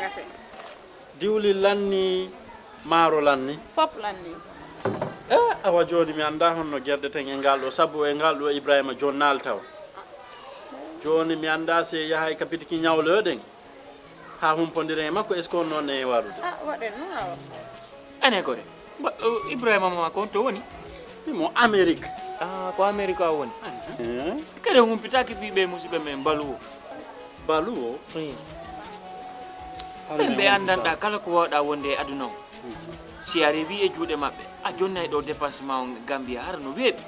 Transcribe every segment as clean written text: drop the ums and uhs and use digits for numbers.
kase diwli lanni maro lanni fop lanni awa joni mi anda honno gerde ten e ngal do sabu e ngal do Ibrahima jonnal taw joni mi anda se yahay kapitiki nyawlo den ha humpondire makko est ce qu'on non e warude waden no awa ane ko de Ibrahima ma ko to woni mo Amerique ko Amerique a woni kede humpitaki fi be musibe men baluwo be andanda kala ko wawda wonde aduna si arrivi e juude mabbe a jonna e do dépassement Gambia har no weebi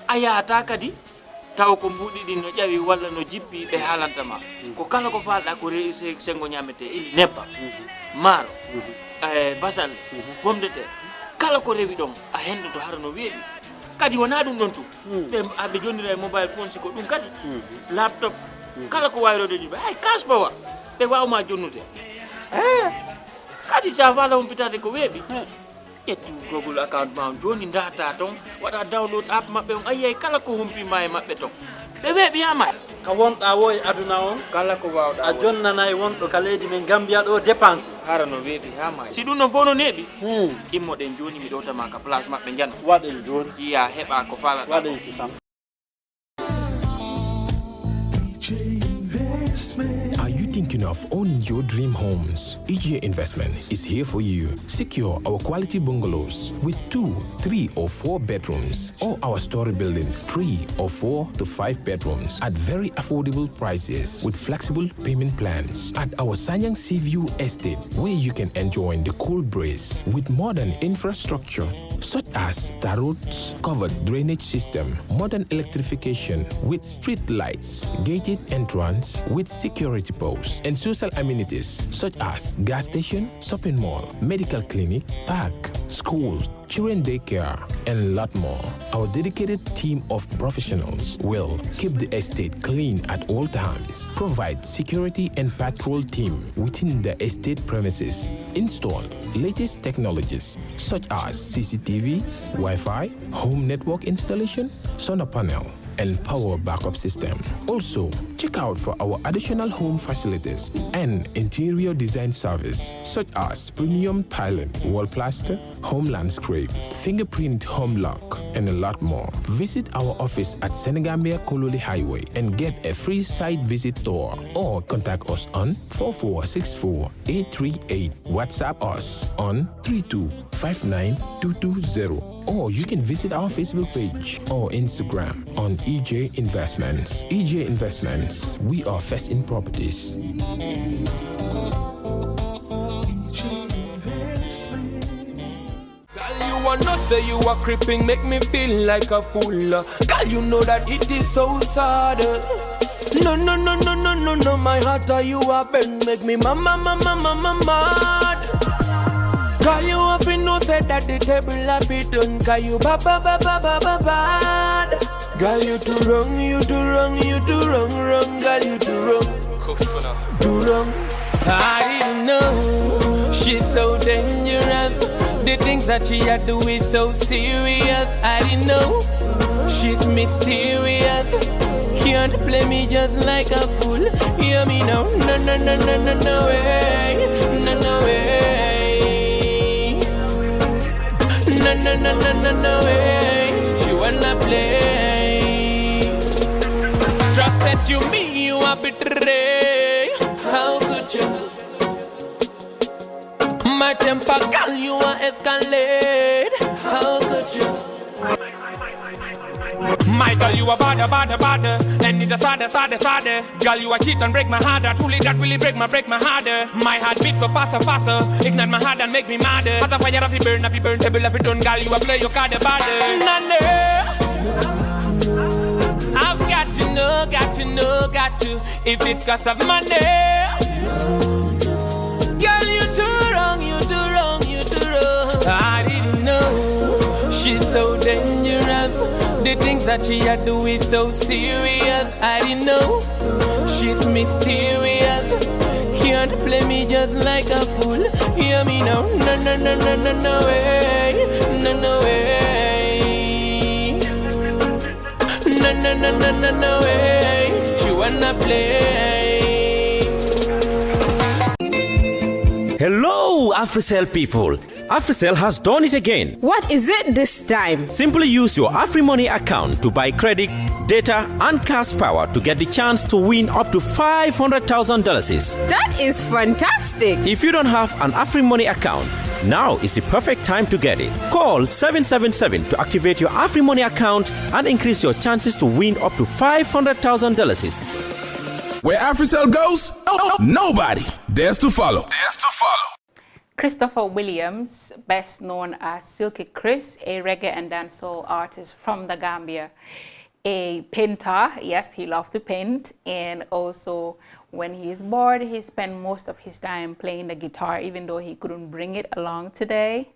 ayata kadi taw ko mbudi din no jawi walla no jippi be halanta ma ko kala ko falda ko reese sengo nyamete ili nebba maro basal pomme de terre kala ko rewi don a hendo to har no weebi kadi wona dum don tu be abbe jonnira e mobile phone siko dum kadi laptop kala ko wayrode jibe ay kasbawa be wawma jonnude kadi sa fala humpitade ko weebi ƴetti Google account ma joni ndata ton waɗa download app maɓɓe on ayiyay kala ko humpi ma e maɓɓe ton ɓe weeɓi yama ka wonɗa wo e aduna on kala ko wawɗa a jonnana e wonɗo ka leydi men Gambia ɗo dépense hara no weeɓi yama si ɗum non fof no neeɓi immoɗen joni mi ɗowtama ka place maɓɓe jana waɗen joni iya heɓa ko falata waɗen kisam. Are you thinking of owning your dream homes? EGA Investment is here for you. Secure our quality bungalows with 2, 3 or 4 bedrooms, or our story buildings 3 or 4 to 5 bedrooms at very affordable prices with flexible payment plans at our Sanyang Seaview Estate, where you can enjoy the cool breeze with modern infrastructure such as tar roads, covered drainage system, modern electrification with street lights, gated entrance with security posts, and social amenities such as gas station, shopping mall, medical clinic, park, schools, children daycare, and a lot more. Our dedicated team of professionals will keep the estate clean at all times, provide security and patrol team within the estate premises, install latest technologies such as CCTV, Wi-Fi, home network installation, solar panel, and power backup system. Also, check out for our additional home facilities and interior design service such as premium tiling, wall plaster, home landscape, fingerprint home lock, and a lot more. Visit our office at Senegambia Kololi Highway and get a free site visit tour, or contact us on 4464838. WhatsApp us on 3259220. Or you can visit our Facebook page or Instagram on EJ Investments. EJ Investments, we are first in properties. You are not say you are creeping, make me feel like a fool. Girl, you know that it is so sad. No, my heart are you up and make me mad. Girl, you have to know that the table have it done. Cause you bad. Girl, you too wrong. Girl, you too wrong. I didn't know she's so dangerous. The things that she had to do is so serious. I didn't know she's mysterious. Can't play me just like a fool. Hear me now. No way. No way. She wanna play. Trust that you mean you are betray. How could you? My temper, girl, you are escalate. How could you? My girl, you are bad. And it's a sad. Girl, you are cheat and break my heart. Truly, that really break my heart. My heart beat go faster. Ignite my heart and make me mad. As a fire, if you burn, table, if you done, girl, you are play your card bad. I've got to. If it's cause of money. Girl, you too wrong. I didn't know she's so dangerous. The things that she had to do is so serious. I didn't know she's mysterious. Can't play me just like a fool. Hear me now. No way. No way. She wanna play. Africell people, Africell has done it again. What is it this time? Simply use your AfriMoney account to buy credit, data, and cash power to get the chance to win up to $500,000. That is fantastic. If you don't have an AfriMoney account, now is the perfect time to get it. Call 777 to activate your AfriMoney account and increase your chances to win up to $500,000. Where Africell goes, nobody dares to follow. Christopher Williams, best known as Silky CRIS, a reggae and dancehall artist from the Gambia, a painter. Yes, he loved to paint, and also when he is bored, he spends most of his time playing the guitar, even though he couldn't bring it along today.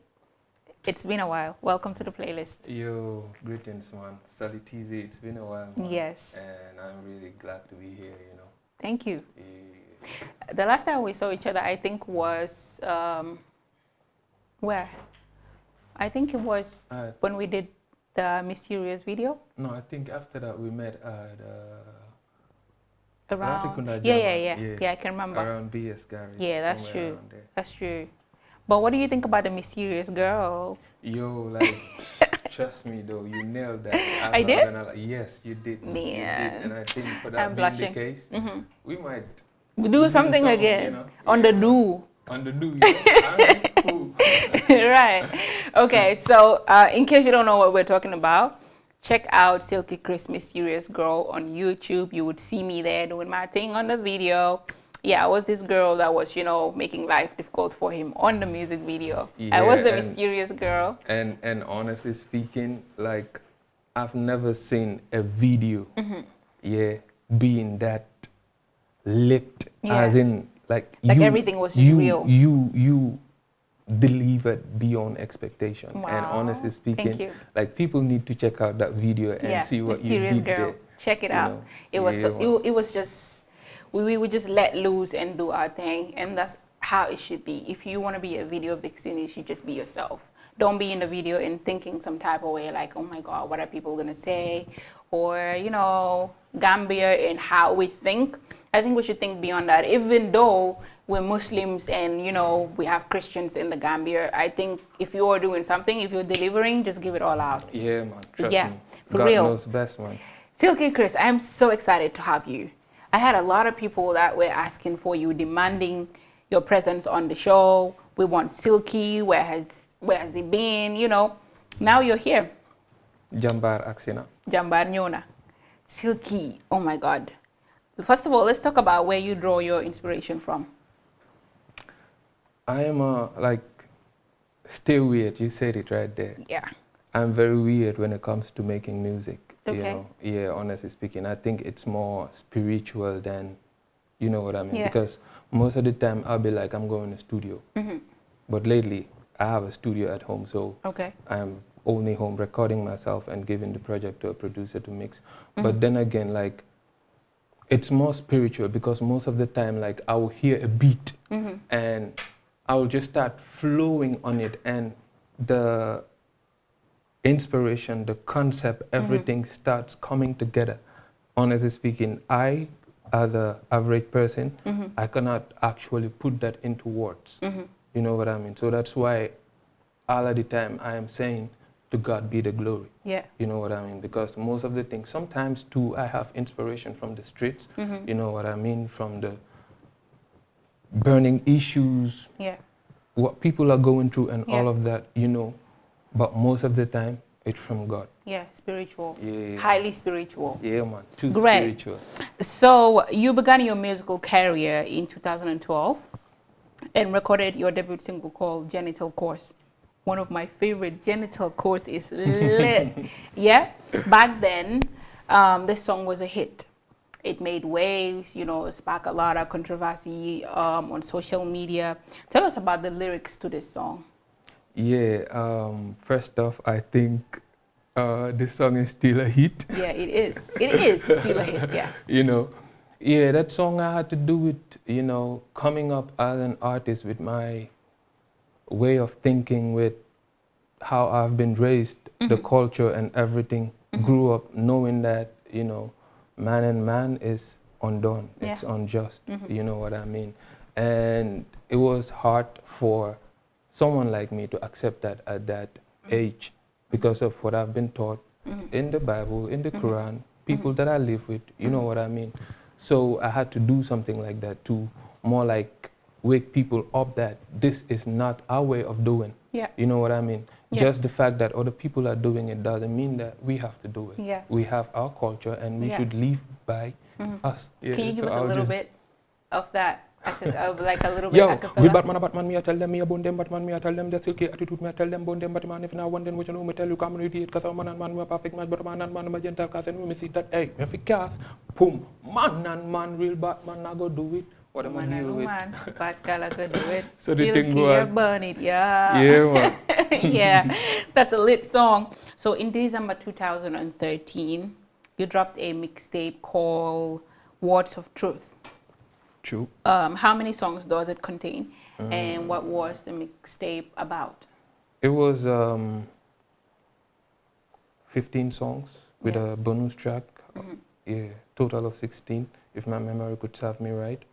It's been a while. Welcome to the playlist. Yo, greetings, man. Salut TZ, it's been a while, man. Yes. And I'm really glad to be here, you know. Thank you. Yeah. The last time we saw each other, I think, was where? I think it was when we did the mysterious video. No, I think after that we met at around. Yeah, I can remember. Around BS Garage. Yeah, that's true. That's true. But what do you think about the mysterious girl? Yo, like, trust me though, you nailed that. I did? Yes, you did. Yeah. You did. And I think for that I'm being blushing. the case, we might do something again, you know? on the do. On the do, yeah. Cool. Right. Okay, so in case you don't know what we're talking about, check out Silky CRIS Mysterious Girl on YouTube. You would see me there doing my thing on the video. Yeah, I was this girl that was, you know, making life difficult for him on the music video. Yeah, I was the mysterious girl. And honestly speaking, like, I've never seen a video, being that lit, as in, like everything was just real. You delivered beyond expectation. Wow. And honestly speaking, Thank you. like, people need to check out that video and see what you Mysterious did Girl. there. Check it You out. know? It was Yeah, it was just we would just let loose and do our thing, and that's how it should be. If you want to be a video vixen, you should just be yourself. Don't be in the video and thinking some type of way like, oh my God, what are people gonna say? Or, you know, Gambia and how we think. I think we should think beyond that. Even though we're Muslims and, you know, we have Christians in the Gambia, I think if you are doing something, if you're delivering, just give it all out. Yeah, man. Trust me. For God real. knows best, man. Silky CRIS, I'm so excited to have you. I had a lot of people that were asking for you, demanding your presence on the show. We want Silky. Where has he been? You know, now you're here. Jambar Aksina. Jambar Nyona. Silky, oh my God. First of all, let's talk about where you draw your inspiration from. I am like, stay weird. You said it right there. Yeah. I'm very weird when it comes to making music. Okay. You know? Yeah, honestly speaking, I think it's more spiritual than, you know what I mean? Yeah. Because most of the time I'll be like, I'm going to studio. But lately, I have a studio at home, so I'm only home recording myself and giving the project to a producer to mix. But then again, like, it's more spiritual because most of the time, like, I will hear a beat and I will just start flowing on it, and the inspiration, the concept, everything starts coming together. Honestly speaking, I, as an average person, I cannot actually put that into words. You know what I mean? So that's why all of the time I am saying, to God be the glory. Yeah. You know what I mean? Because most of the things, sometimes too, I have inspiration from the streets. You know what I mean? From the burning issues, what people are going through and all of that, you know. But most of the time, it's from God. Yeah, spiritual. Yeah. Highly spiritual. Yeah, man. Too Great. spiritual. So you began your musical career in 2012 and recorded your debut single called Genital Course. One of my favorite. Genital Course is lit. Yeah. Back then, this song was a hit. It made waves, you know, sparked a lot of controversy on social media. Tell us about the lyrics to this song. Yeah, first off, I think this song is still a hit. Yeah, it is. It is still a hit, yeah. You know, yeah, that song I had to do with, you know, coming up as an artist with my way of thinking, with how I've been raised, the culture and everything. Grew up knowing that, you know, man and man is undone. It's unjust. You know what I mean? And it was hard for someone like me to accept that at that age because of what I've been taught in the Bible, in the Quran, people that I live with, you know what I mean? So I had to do something like that to more like wake people up that this is not our way of doing. Yeah. You know what I mean? Yeah. Just the fact that other people are doing it doesn't mean that we have to do it. Yeah. We have our culture and we should live by us. Yeah, Can you give so us a I'll little just- bit of that? Like a little bit Yo, acapella? we Batman, me I tell them me a bone them, Batman, me I tell them the silky attitude, me I tell them bone them, Batman, if now one then what you know, me tell you come read it, cause I'm man and man, we are perfect match, but man and man, magenta, cause and me see that, hey, if it cast, boom, man and man, real Batman, I go do it. What am I deal with? Man, bad girl, I could do it. So the thing Silky, go I on. burn it, yeah. Yeah, man. Yeah, that's a lit song. So in December 2013, you dropped a mixtape called Words of Truth. True. How many songs does it contain? And what was the mixtape about? It was 15 songs with a bonus track. Yeah, total of 16, if my memory could serve me right.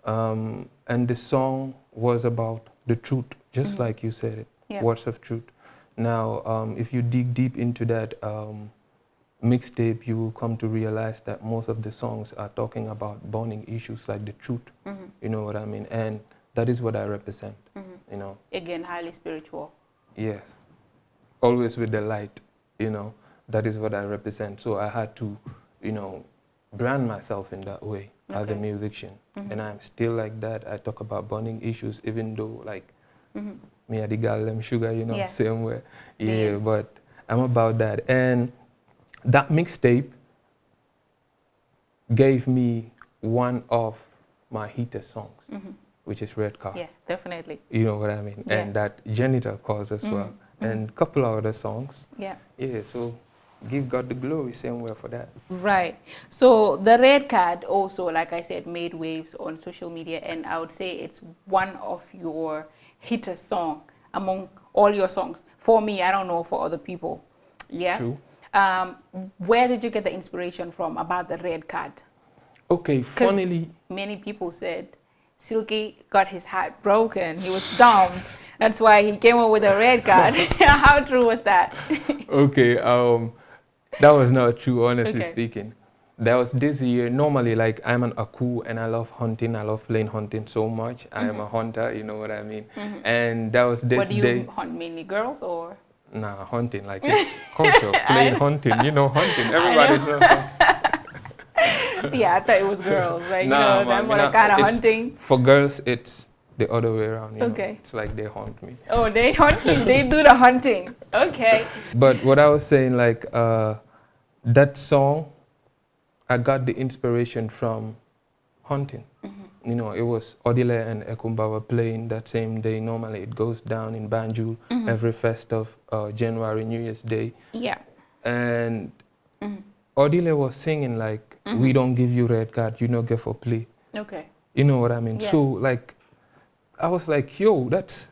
And the song was about the truth, just like you said it, words of truth. Now, if you dig deep into that mixtape, you will come to realize that most of the songs are talking about burning issues like the truth. You know what I mean? And that is what I represent, you know. Again, highly spiritual. Yes. Always with the light, you know. That is what I represent. So I had to, you know, brand myself in that way as a musician. And I'm still like that. I talk about burning issues, even though, like, me and the girl, them sugar, you know, same way. Yeah, but I'm about that. And that mixtape gave me one of my hittest songs, which is Red Car. Yeah, definitely. You know what I mean? Yeah. And that Genital Cause as well. And a couple of other songs. Yeah. Yeah, so give God the glory, same way for that. Right. So the Red Card also, like I said, made waves on social media, and I would say it's one of your hittest song among all your songs. For me, I don't know for other people. Yeah. True. Where did you get the inspiration from about the Red Card? Okay, funnily, many people said Silky got his heart broken. He was dumped. That's why he came up with a red card. How true was that? Okay, that was not true, honestly speaking. That was this year. Normally, like, I'm an Aku and I love hunting. I love playing hunting so much. I am a hunter, you know what I mean? And that was this day. What do you hunt, mainly girls or? Nah, hunting, like it's culture, playing hunting, you know, hunting. Everybody knows hunting. Yeah, I thought it was girls. Like, nah, you know, man, that what kind of hunting. For girls, it's the other way around, you know? Okay. It's like they hunt me. Oh, they hunt you. They do the hunting. Okay. But what I was saying, like, that song, I got the inspiration from hunting. You know, it was Odile and Ekumba were playing that same day. Normally it goes down in Banjul every first of January, New Year's Day. Yeah. And Odile was singing like, we don't give you red card, you don't get for play. Okay. You know what I mean? Yeah. So like, I was like, yo, that's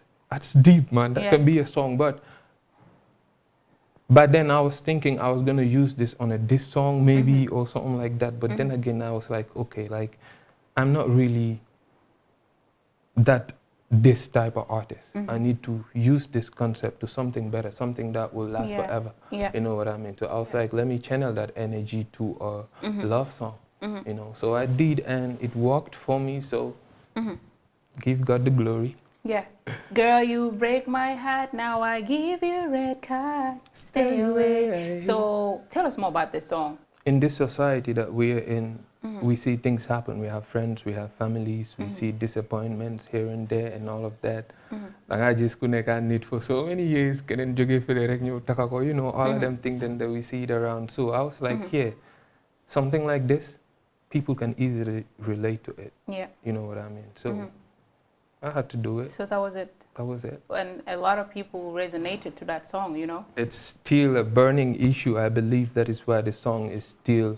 deep, man. That can be a song. But then I was thinking I was gonna use this on a diss song maybe or something like that. But then again, I was like, okay, like, I'm not really that this type of artist. I need to use this concept to something better, something that will last forever. Yeah. You know what I mean? So I was like, let me channel that energy to a love song. You know, so I did, and it worked for me. So give God the glory. Yeah. Girl, you break my heart, now I give you red card. Stay away. So tell us more about this song. In this society that we're in, we see things happen. We have friends, we have families, we see disappointments here and there and all of that. Like I just couldn't need for so many years, you know, all of them things that we see it around. So I was like, yeah, something like this, people can easily relate to it. Yeah. You know what I mean? So I had to do it. So that was it. That was it. And a lot of people resonated to that song, you know? It's still a burning issue. I believe that is why the song is still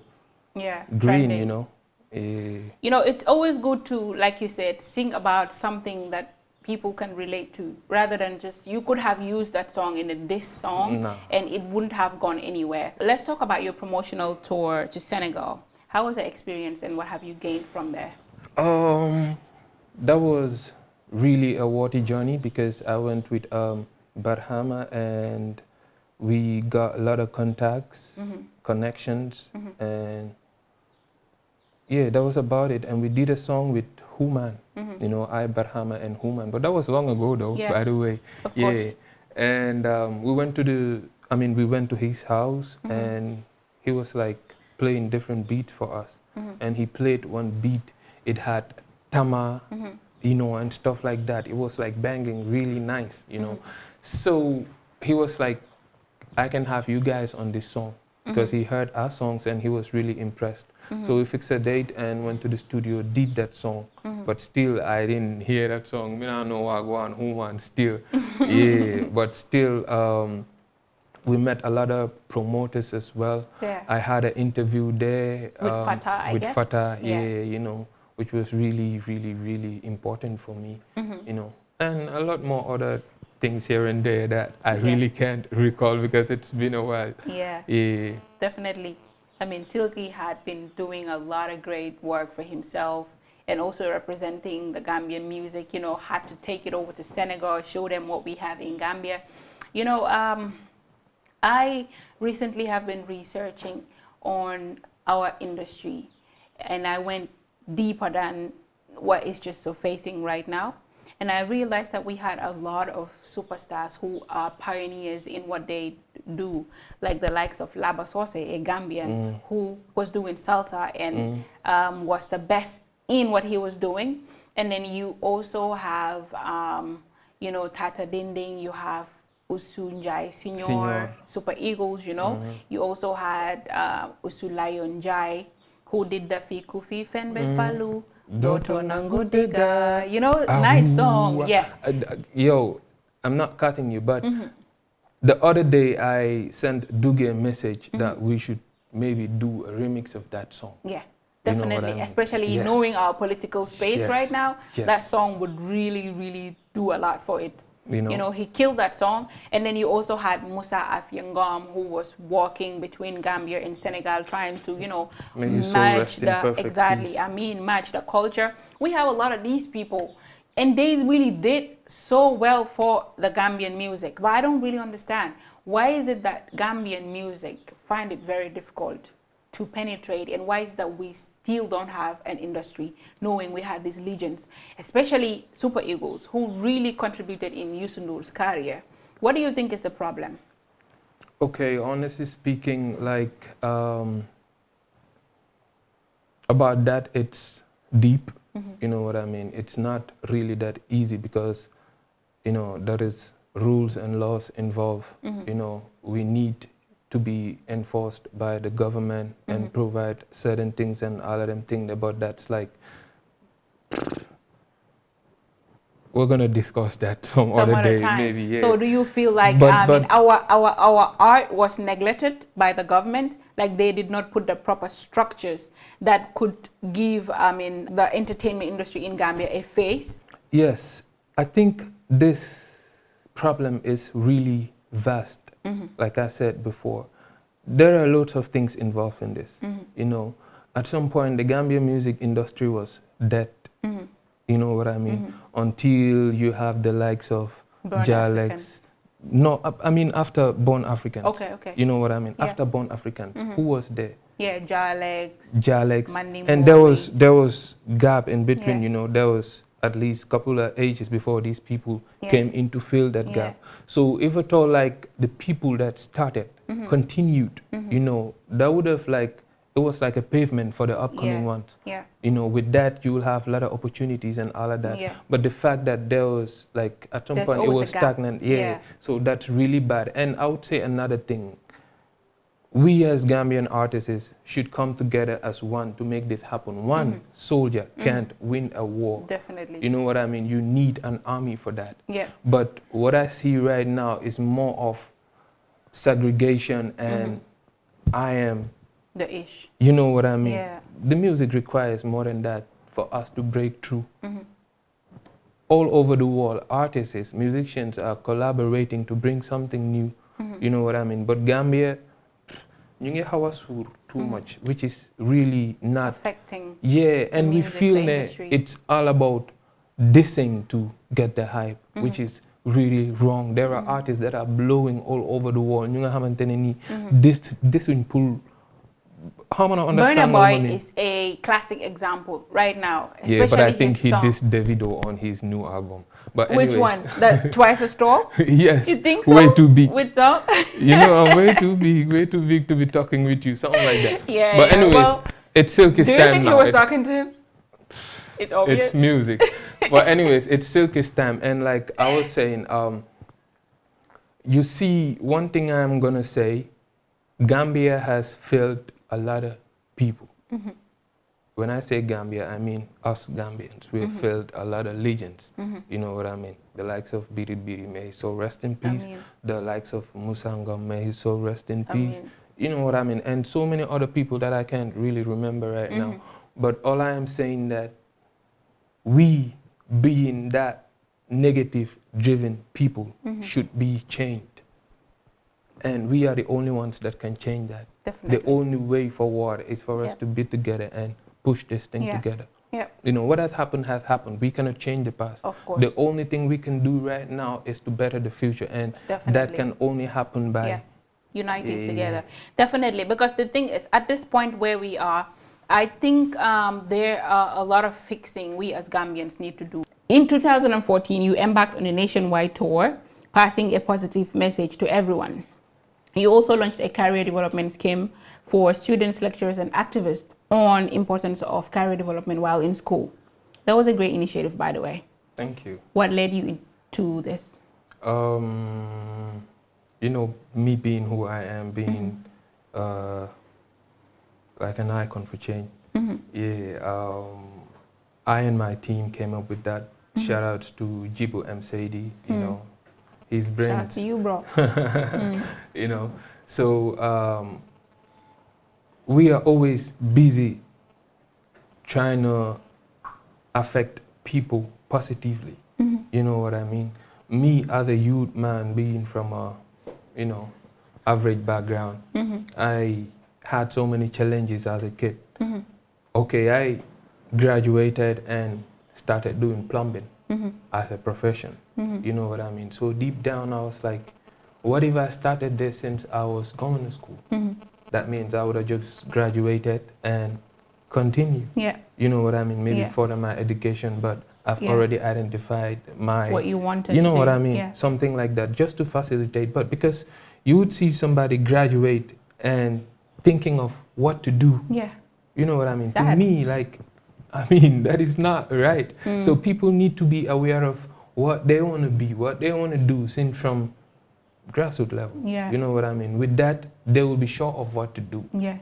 green, trending. you know? You know, it's always good to, like you said, sing about something that people can relate to, rather than just, you could have used that song in a diss song and it wouldn't have gone anywhere. Let's talk about your promotional tour to Senegal. How was the experience and what have you gained from there? That was really a worthy journey because I went with Barhama and we got a lot of contacts, connections, and yeah, that was about it. And we did a song with Human, you know, I, Barhama, and Human. But that was long ago, though, by the way. Of course. And we went to his house, and he was like playing different beats for us. And he played one beat. It had tama, you know, and stuff like that. It was like banging really nice, you know. So he was like, I can have you guys on this song. Because he heard our songs and he was really impressed. So we fixed a date and went to the studio, did that song. But still, I didn't hear that song. I don't know what who won still. Yeah, but still, we met a lot of promoters as well. Yeah. I had an interview there. With Fatou, I guess? With Fatou, yeah, Yes. you know, which was really, really, really important for me, you know. And a lot more other things here and there that I really can't recall because it's been a while. Yeah. Yeah. Definitely. I mean, Silky had been doing a lot of great work for himself and also representing the Gambian music, you know, had to take it over to Senegal, show them what we have in Gambia. You know, I recently have been researching on our industry and I went deeper than what is just surfacing right now. And I realized that we had a lot of superstars who are pioneers in what they do, like the likes of Laba Sose, a Gambian, who was doing salsa and was the best in what he was doing. And then you also have, you know, Tata Dinding, you have Usunjai Senior, Super Eagles, you know. You also had Usulayon Jai, who did the Fiku Fi Fenbe Falu. Doto Nangu Diga, you know, nice song, yeah. Yo, I'm not cutting you, but the other day I sent Duge a message that we should maybe do a remix of that song. Yeah, definitely, You know what I mean? especially knowing our political space right now, that song would really, really do a lot for it. You know, he killed that song. And then you also had Musa Afyangam, who was walking between Gambia and Senegal, trying to, you know, match match the culture. We have a lot of these people, and they really did so well for the Gambian music. But I don't really understand, why is it that Gambian music find it very difficult to penetrate, and why is it that we still don't have an industry, knowing we had these legends, especially Super Eagles, who really contributed in Yusundur's career? What do you think is the problem? Okay, honestly speaking, like about that, it's deep. You know what I mean? It's not really that easy because, you know, there is rules and laws involved. You know, we need to be enforced by the government and provide certain things, and all of them think about that's like, we're gonna discuss that some other day, time. maybe. Yeah. So do you feel like our art was neglected by the government? Like they did not put the proper structures that could give, the entertainment industry in Gambia a face? Yes, I think this problem is really vast. Like I said before, there are lots of things involved in this. You know, at some point the Gambian music industry was dead. You know what I mean? Until you have the likes of Jalex. No, I mean after Born Africans. Okay. You know what I mean? After Born Africans, who was there? Yeah, Jalex. And there was gap in between. You know, there was at least a couple of ages before these people came in to fill that gap. So if at all, like the people that started continued, you know, that would have like, it was like a pavement for the upcoming ones. You know, with that you will have a lot of opportunities and all of that. But the fact that there was like at some point it was stagnant, so that's really bad. And I would say another thing, we as Gambian artists should come together as one to make this happen. One soldier can't win a war. Definitely. You know what I mean? You need an army for that. But what I see right now is more of segregation and I am the ish. You know what I mean? The music requires more than that for us to break through. All over the world, artists, musicians are collaborating to bring something new. You know what I mean? But Gambia, ñu ngi xaw a suur too much, which is really not affecting. And we feel that it's all about dissing to get the hype, which is really wrong. There are artists that are blowing all over the world. You know, this will pull. How am I understand? Burna Boy is a classic example right now. Especially yeah, but I think he song. dissed Davido on his new album. But anyways. Which one? The Twice as Tall? Yes. You think so? Way too big. With song? You know, I'm way too big to be talking with you, something like that. Yeah. But anyways, well, it's Silky's time now. Do you think he was talking to him? It's obvious. It's music. But anyways, it's Silky's time, and like I was saying, you see, one thing I'm gonna say, Gambia has failed a lot of people. When I say Gambia, I mean us Gambians. We have failed a lot of legends. You know what I mean? The likes of Biri Biri, may his soul rest in peace. The likes of Musanga, may his soul rest in peace. You know what I mean? And so many other people that I can't really remember right now. But all I am saying that we, being that negative-driven people, should be changed. And we are the only ones that can change that. Definitely. The only way forward is for us to be together and push this thing together. Yep. You know, what has happened has happened. We cannot change the past. Of course. The only thing we can do right now is to better the future, and that can only happen by uniting together. Definitely, because the thing is, at this point where we are, I think there are a lot of fixing we as Gambians need to do. In 2014, you embarked on a nationwide tour, passing a positive message to everyone. You also launched a career development scheme for students, lecturers, and activists on importance of career development while in school. That was a great initiative, by the way. Thank you. What led you into this? You know, me being who I am, being like an icon for change. I and my team came up with that. Shout outs to Jibu M. Saidi, you know, his brains. Shout out to you, bro. You know, so we are always busy trying to affect people positively. You know what I mean? Me as a youth man, being from a, you know, average background, I had so many challenges as a kid. Okay, I graduated and started doing plumbing as a profession. You know what I mean? So deep down, I was like, what if I started this since I was going to school? That means I would have just graduated and continued. Yeah. You know what I mean? Maybe further my education, but I've already identified my... What you wanted You know to what do. I mean? Something like that, just to facilitate. But because you would see somebody graduate and thinking of what to do. Yeah. You know what I mean? Sad. To me, like, I mean, that is not right. So people need to be aware of what they want to be, what they want to do, since from grassroots level. Yeah. You know what I mean? With that, they will be sure of what to do. Yeah.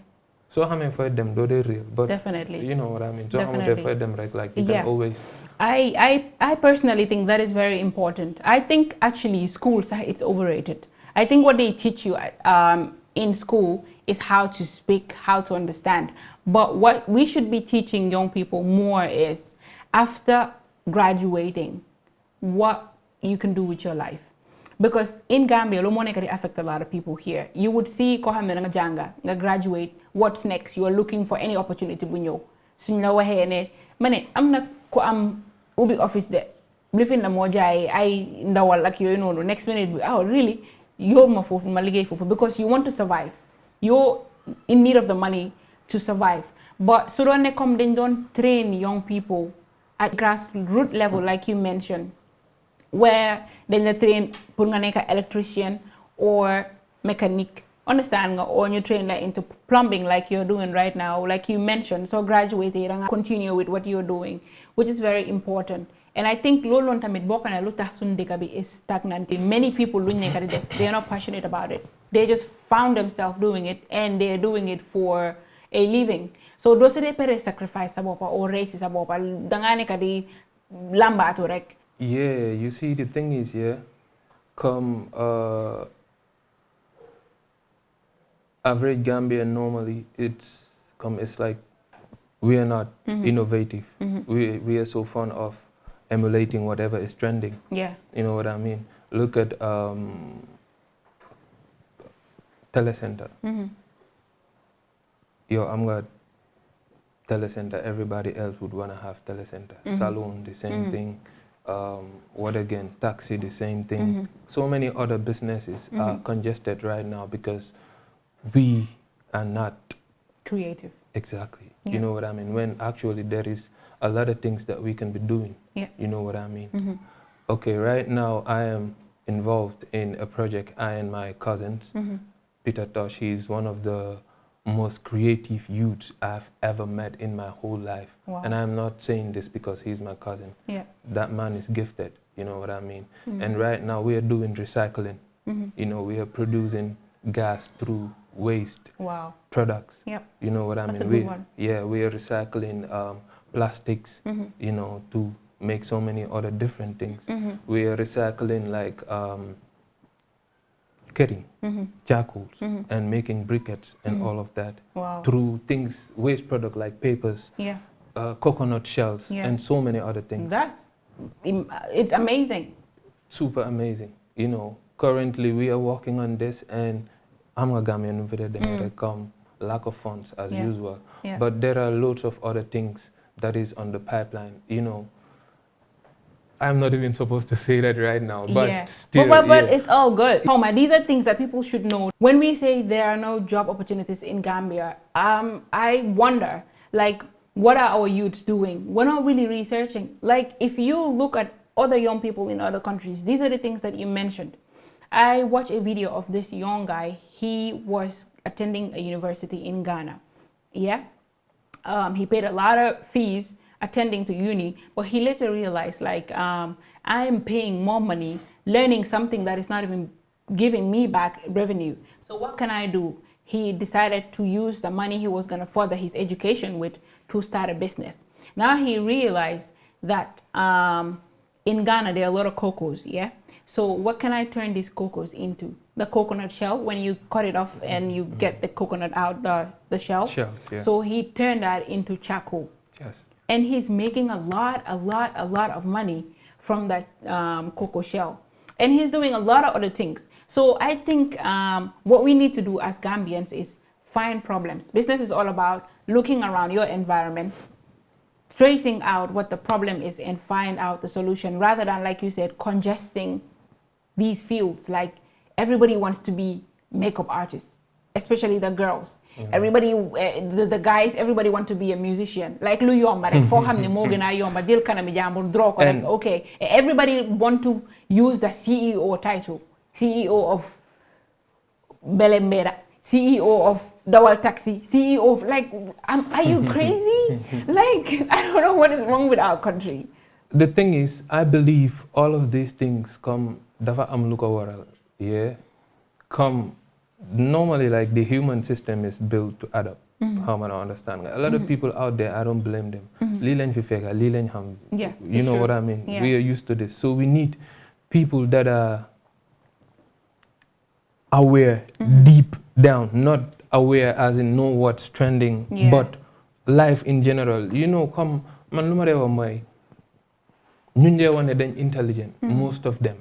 So how many for them, though they real? But definitely. You know what I mean? So how many for them, right? Like you can always... I personally think that is very important. I think actually schools, it's overrated. I think what they teach you in school is how to speak, how to understand. But what we should be teaching young people more is, after graduating, what you can do with your life. Because in Gambia, lo mo nekk affect a lot of people here. You would see ko xamne nga janga, nga graduate, what's next? You are looking for any opportunity bu ñew. Suñ la waxé né mané am na ko am ubi office de. Lifin la mo jaay ay ndawal ak yoy nonu. Next minute, oh really? You're ma fofu ma liggéey fofu, because you want to survive. You're in need of the money to survive. But so don't come then don't train young people at grassroots level, like you mentioned, where then they train pour nga nekk electrician or mechanic, understand nga, or you train like into plumbing like you're doing right now, like you mentioned. So graduate and continue with what you're doing, which is very important. And I think lolon tamit bokk na lu tax sun dëkk bi is stagnant. Many people luñ nekk di def, they're not passionate about it. They just found themselves doing it, and they're doing it for a living. So do se de pere sacrifice sa bopa or race sa bopa, danga nekk di lambatu rek. Yeah, you see, the thing is, come average Gambian normally, it's like we are not innovative. We are so fond of emulating whatever is trending. Yeah. You know what I mean? Look at telecenter. Yo, I'm got telecenter, everybody else would want to have telecenter. Salon, the same thing. What again? Taxi, the same thing. So many other businesses are congested right now because we are not creative. Exactly. You know what I mean? When actually there is a lot of things that we can be doing. You know what I mean? Okay, right now I am involved in a project, I and my cousins. Peter Tosh, he's one of the most creative youths I've ever met in my whole life. And I'm not saying this because he's my cousin. That man is gifted, you know what I mean? And right now we are doing recycling. You know, we are producing gas through waste products. You know what I mean? Good one. Yeah, we are recycling plastics, you know, to make so many other different things. We are recycling like Kerr, charcoals, and making briquettes and all of that through things, waste product like papers, coconut shells, and so many other things. It's amazing. Super amazing. You know, currently we are working on this, and I'm a Gambian over there, come lack of funds as usual. But there are loads of other things that is on the pipeline, you know. I'm not even supposed to say that right now, but still. But it's all good. Homa, these are things that people should know. When we say there are no job opportunities in Gambia, I wonder, like, what are our youths doing? We're not really researching. Like, if you look at other young people in other countries, these are the things that you mentioned. I watched a video of this young guy. He was attending a university in Ghana. He paid a lot of fees attending to uni, but he later realized, like, I'm paying more money learning something that is not even giving me back revenue. So what can I do? He decided to use the money he was going to further his education with to start a business. Now he realized that in Ghana there are a lot of cocos. So what can I turn these cocos into? The coconut shell, when you cut it off and you get the coconut out the shell. So he turned that into charcoal. And he's making a lot of money from that cocoa shell. And he's doing a lot of other things. So I think what we need to do as Gambians is find problems. Business is all about looking around your environment, tracing out what the problem is and find out the solution, rather than, like you said, congesting these fields. Like, everybody wants to be makeup artists, especially the girls. Everybody, the guys, everybody want to be a musician. Like lu yomba rek fo xamne mo gëna yomba jël kanami jambur draw ko rek. Okay, everybody want to use the CEO title. CEO of Belembera, CEO of Dawal Taxi, CEO of, like, are you crazy? Like, I don't know what is wrong with our country. The thing is, I believe all of these things come dafa am lu ko waral. Come normally, like, the human system is built to adapt. How am I understand? A lot of people out there, I don't blame them. You know what I mean? We are used to this. So we need people that are aware deep down, not aware as in know what's trending, but life in general. You know, come man lumare my ñun one then intelligent, most of them.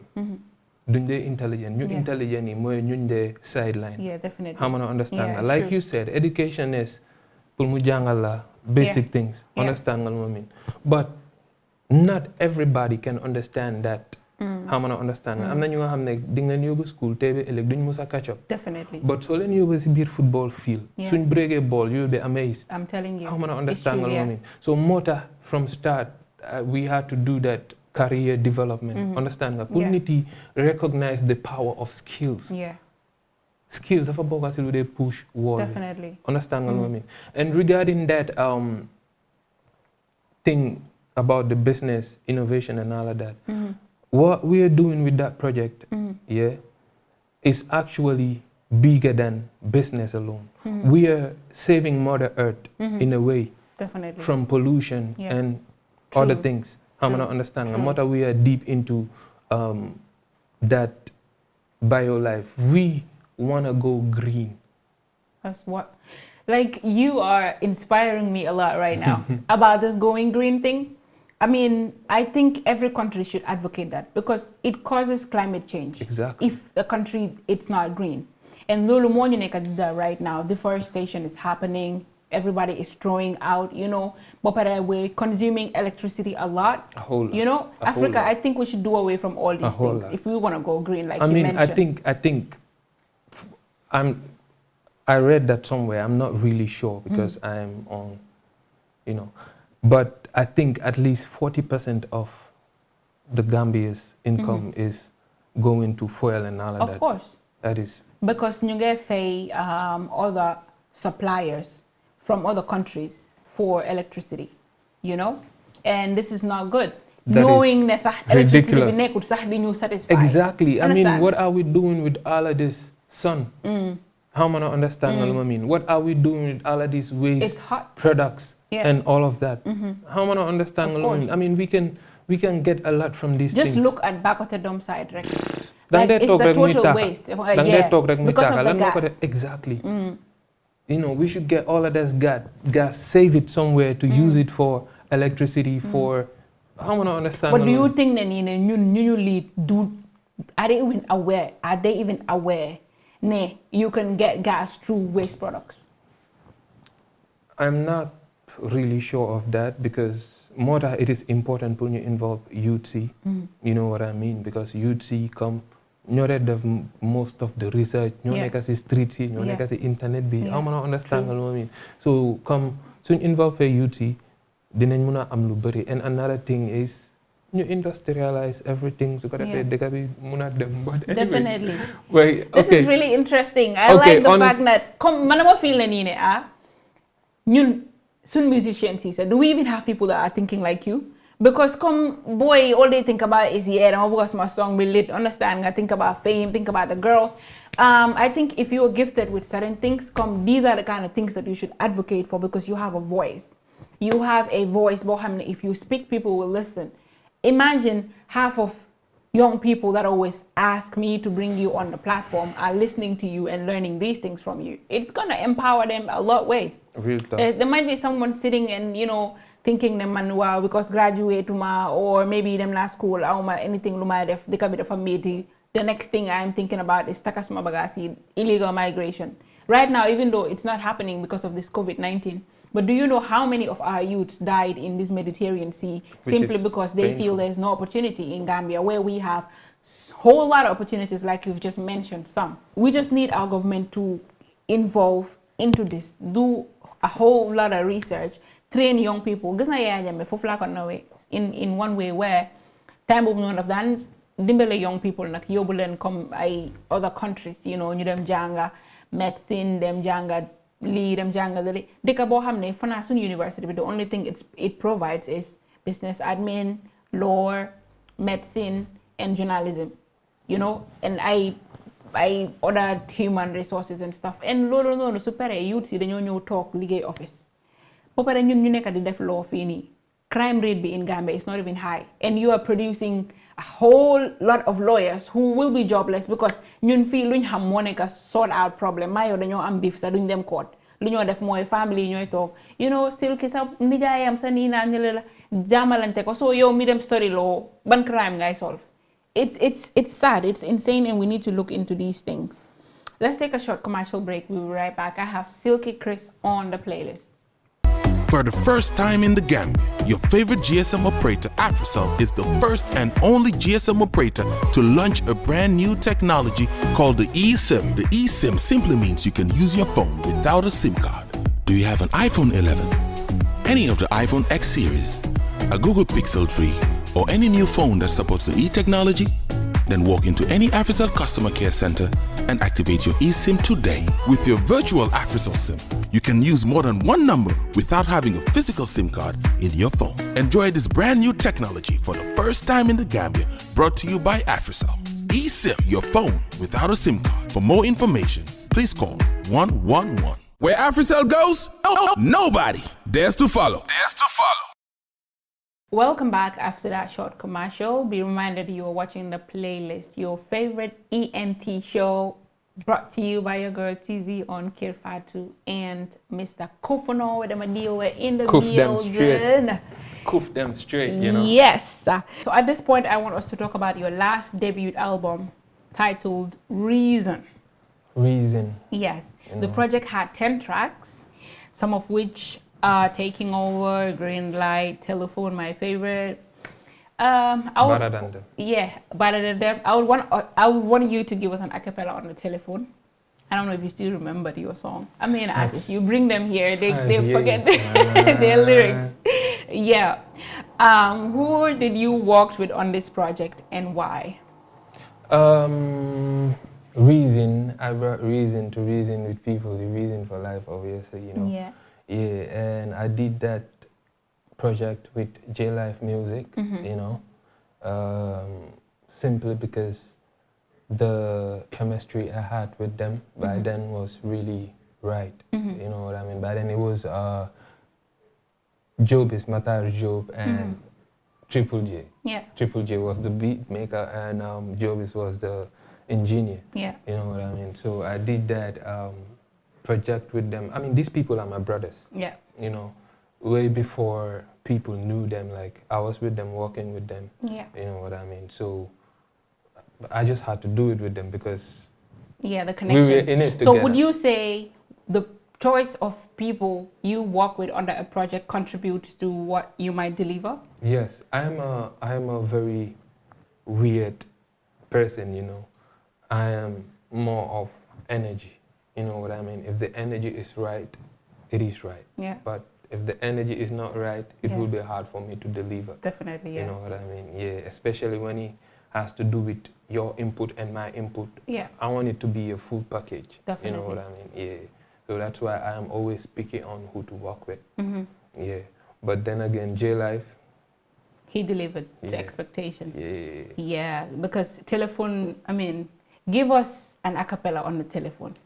Duñ dee intelligent. You intelligent yi mooy ñun dee sideline. Definitely. How man understand? Like you said, education is pour mu jàngal la basic things. Understand nga lu ma mean? But not everybody can understand that. How man understand? Am na ñu nga xam ne di nga yóbbu school tey ba ëllëg duñ mës a catch up. Definitely. But soo leen yóbbu si biir football field, suñ breakee ball you'll be amazed. I'm telling you. How man understand nga lu ma mean? So moo tax from start we had to do that career development. Understand nga? Pour nit yi recognize the power of skills. Skills dafa bokk si lu dee push wall. Definitely. Understand nga lu ma mean? And regarding that thing about the business innovation and all of that, what we are doing with that project, is actually bigger than business alone. We are saving Mother Earth in a way from pollution and other things. How many understand? Mother, we are deep into that bio life. We want to go green. That's what, like, you are inspiring me a lot right now about this going green thing. I mean, I think every country should advocate that because it causes climate change. Exactly. If the country, it's not green. And lulu mo ñu nekk di right now, deforestation is happening everybody is throwing out, you know, but we're consuming electricity a lot. A whole lot. You know, Africa, I think we should do away from all these things if we want to go green, like you mentioned. I think I read that somewhere. I'm not really sure because I'm on, you know, but I think at least 40% of the Gambia's income is going to fuel and all of that. Of course. That is. Because you get pay other suppliers from other countries for electricity, you know, and this is not good. That knowing is that ridiculous. Exactly. I mean, what are we doing with all of this sun? How am I not understand what I mean? What are we doing with all of these waste products and all of that? How am I not understand what I mean? I mean, we can get a lot from these things. Just look at back at the dump side, right? Like it's a total waste. Because of the gas. Exactly. You know, we should get all of this gas, save it somewhere to use it for electricity, for... How am I not understand? But do you think that new lead are they even aware? Are they even aware? Nay, you can get gas through waste products. I'm not really sure of that because more that it is important when you involve youth. You know what I mean? Because youth come, you know, most of the research, you know, like street, you know, like internet be. How am I not understand what I mean? So come, so involve a youth. And another thing is you industrialize everything so that they can be definitely. Wait, this is really interesting. I like the fact that manama feel soon musicians, he said, do we even have people that are thinking like you? Because boy, all they think about is because my song be lit, understand, I think about fame, think about the girls. I think if you're gifted with certain things, these are the kind of things that you should advocate for because you have a voice. You have a voice, Bohamne. If you speak, people will listen. Imagine half of young people that always ask me to bring you on the platform are listening to you and learning these things from you. It's going to empower them a lot of ways. Real talk. There might be someone sitting and, you know, thinking them manual because graduate or maybe them last school or anything they can be the the next thing I'm thinking about is takasuma bagasi, illegal migration. Right now, even though it's not happening because of this COVID-19, but do you know how many of our youths died in this Mediterranean Sea simply because they feel there's no opportunity in Gambia where we have a whole lot of opportunities like you've just mentioned some. We just need our government to involve into this, do a whole lot of research, train young people. In one way where time of done dimbele young people like yobulen come other countries, you know, ñu dem janga medicine, dem janga lead them jangle deka bo xamne fana sun university but the only thing it provides is business admin, law, medicine and journalism, you know, and I other human resources and stuff and lolo no super youth si dañu ñew tok liggéey office ba paré ñun ñu nekk di def law fini crime rate in Gambia is not even high and you are producing a whole lot of lawyers who will be jobless because ñun fi luñ xam mo nekk sort out problem mayo dañoo am beef sa duñ dem court lu ñoo def mooy family ñooy toog, you know, Silky sa nijaayam sa nii naan ñële la jaamalante ko so yow mi dem story law ban crime ngay solve. It's sad, it's insane, and we need to look into these things. Let's take a short commercial break. We'll be right back. I have Silky CRIS on the playlist. For the first time in the Gambia, your favorite GSM operator, Africell, is the first and only GSM operator to launch a brand new technology called the eSIM. The eSIM simply means you can use your phone without a SIM card. Do you have an iPhone 11, any of the iPhone X series, a Google Pixel 3, or any new phone that supports the e-technology? Then walk into any Africell customer care center and activate your eSIM today. With your virtual Africell SIM, you can use more than one number without having a physical SIM card in your phone. Enjoy this brand new technology for the first time in the Gambia, brought to you by Africell. eSIM, your phone without a SIM card. For more information, please call 111. Where Africell goes, nobody dares to follow. Welcome back after that short commercial. Be reminded you are watching the playlist, your favorite ENT show, brought to you by your girl TZ on Kerr, Fatou and Mr. Kofano with them a deal. We're in the building. Coof them straight, you know. Yes. So at this point, I want us to talk about your last debut album titled Reason. Reason. Yes. The project had 10 tracks. some of which are Taking Over, Green Light, Telephone, my favorite. Better Than Them. Yeah, Better Than Them. I would want you to give us an acapella on the telephone. I don't know if you still remember your song. I mean, if you bring them here, they forget their lyrics. Yeah. Who did you work with on this project and why? Reason. I brought reason to reason with people. The reason for life, obviously, you know. Yeah. Yeah, and I did that project with J Life Music, you know, simply because the chemistry I had with them by then was really right. You know what I mean? By then it was Job is Matar Job and Triple J. Yeah. Triple J was the beat maker and Jobis was the engineer. Yeah. You know what I mean? So I did that project with them. I mean, these people are my brothers. Yeah. You know, way before people knew them, like I was with them, working with them. Yeah. You know what I mean? So I just had to do it with them because the connection. We were in it together. So would you say the choice of people you work with under a project contributes to what you might deliver? Yes, I am a very weird person, you know. I am more of energy, you know what I mean? If the energy is right, it is right. Yeah. But if the energy is not right, it will be hard for me to deliver. Definitely, yeah. You know what I mean? Yeah, especially when it has to do with your input and my input. Yeah. I want it to be a full package. Definitely. You know what I mean? Yeah. So that's why I am always picky on who to work with. Yeah. But then again, J Life. He delivered to expectation. Yeah. Yeah, because telephone, I mean, give us an acapella on the telephone.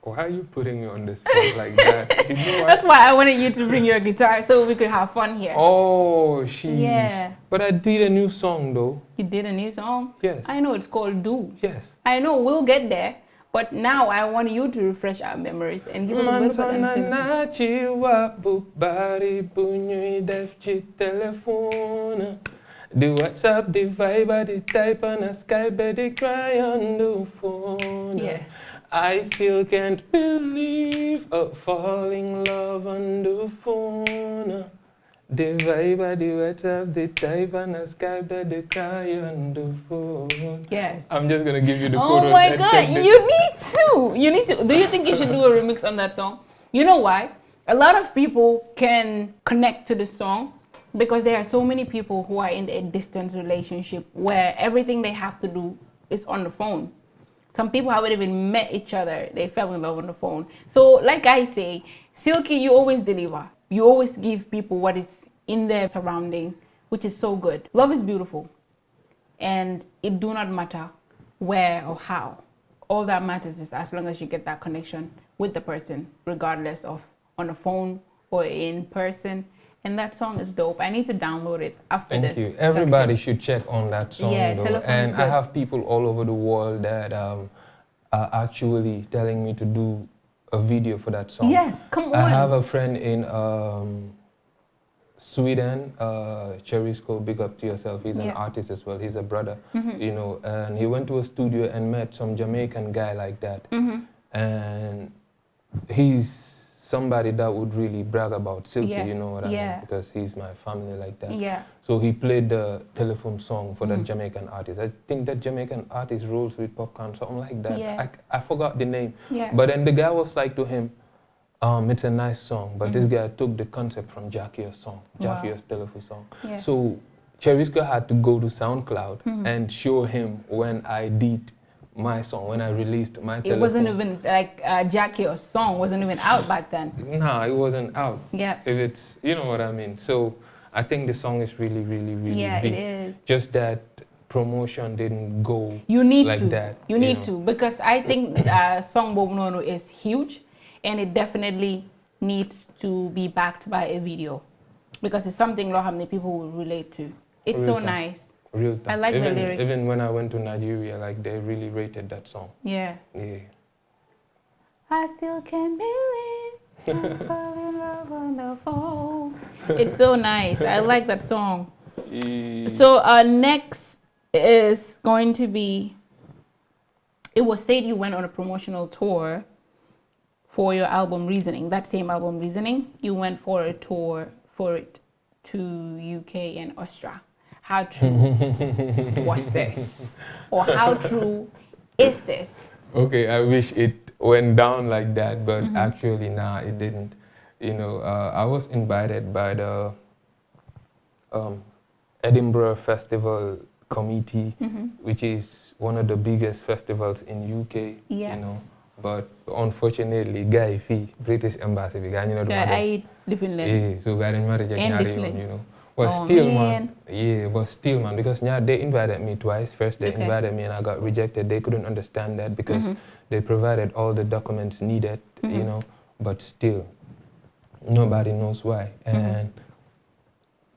Why are you putting me on the spot like that? You know That's why I wanted you to bring your guitar so we could have fun here. Oh, sheesh. Yeah. But I did a new song though. You did a new song? Yes. I know, it's called Do. Yes. I know, we'll get there. But now I want you to refresh our memories and give us a little bit of the WhatsApp, the Viber, the type and a Skype, but they cry on the phone. Yes. I still can't believe falling in love on the phone. The Viber, the WhatsApp, the type and a Skype, but they cry on the phone. Yes. I'm just gonna give you the chorus. Oh my God, you need to. You need to. Do you think you should do a remix on that song? You know why? A lot of people can connect to the song because there are so many people who are in a distance relationship where everything they have to do is on the phone. Some people haven't even met each other. They fell in love on the phone. So like I say, Silky, you always deliver. You always give people what is in their surrounding, which is so good. Love is beautiful. And it do not matter where or how. All that matters is as long as you get that connection with the person, regardless of on the phone or in person. And that song is dope. I need to download it after this. Thank you. Everybody should check on that song. Yeah, though. And I have people all over the world that are actually telling me to do a video for that song. Yes, come on. I have a friend in Sweden, Cherisco, big up to yourself. He's an artist as well. He's a brother, you know, and he went to a studio and met some Jamaican guy like that. And he's somebody that would really brag about Silky, you know what I mean? Because he's my family like that. Yeah. So he played the telephone song for that Jamaican artist. I think that Jamaican artist rolls with popcorn, something like that. Yeah. I forgot the name. Yeah. But then the guy was like to him, it's a nice song, but this guy took the concept from Jackier's song, Jackier's telephone song. Yeah. So Cherisco had to go to SoundCloud and show him when I did my song, when I released my telephone. It wasn't even like Jackier's song wasn't even out back then. No, it wasn't out. Yeah. If it's, you know what I mean. So I think the song is really, really, really big. It is. Just that promotion didn't go like that. You need to, because I think song Bob Nono is huge, and it definitely needs to be backed by a video, because it's something how many people will relate to. It's so nice. Real time. I like the lyrics. Even when I went to Nigeria, like they really rated that song. Yeah. Yeah. I still can't believe I fell in love on the phone. It's so nice. I like that song. So next is going to be, it was said you went on a promotional tour for your album Reasoning, that same album Reasoning, you went for a tour for it to UK and Austria. How true was this? Or how true is this? Okay, I wish it went down like that, but actually, nah, it didn't. You know, I was invited by the Edinburgh Festival Committee, which is one of the biggest festivals in UK, you know. But unfortunately, guy fee British embassy, guy, you know, I live in London. Yeah, so guy in marriage, you know. But still, man, but still, man, because they invited me twice. First, they invited me and I got rejected. They couldn't understand that because they provided all the documents needed, you know. But still, nobody knows why. And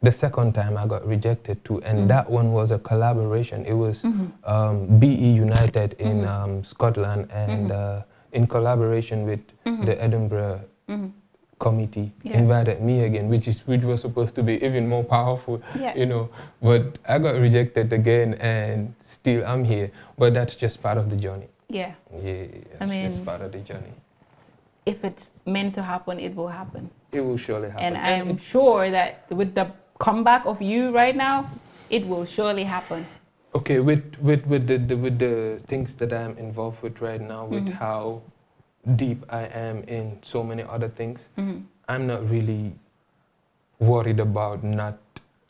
the second time I got rejected too, and that one was a collaboration. It was BE United in Scotland, and in collaboration with the Edinburgh committee invited me again, which was supposed to be even more powerful, you know. But I got rejected again, and still I'm here. But that's just part of the journey. Yeah, that's just part of the journey. If it's meant to happen, it will happen. It will surely happen. And I'm sure that with the comeback of you right now, it will surely happen. Okay, with the things that I'm involved with right now, with how deep I am in so many other things, I'm not really worried about not,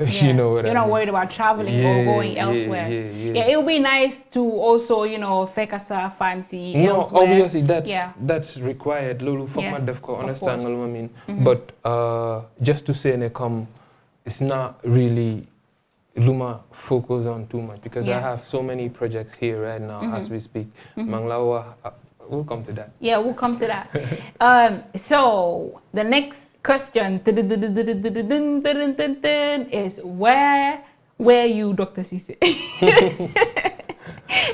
you know what I mean? You're not worried about traveling or going elsewhere. Yeah, it would be nice to also, you know, fake us a fancy elsewhere. No, obviously that's required. Lulu, fuck my defco, understand what I mean? But just to say, it's not really Luma focus on too much because I have so many projects here right now as we speak. Manglawa, we'll come to that. Yeah, we'll come to that. So the next question is where were you, Dr. Cisse?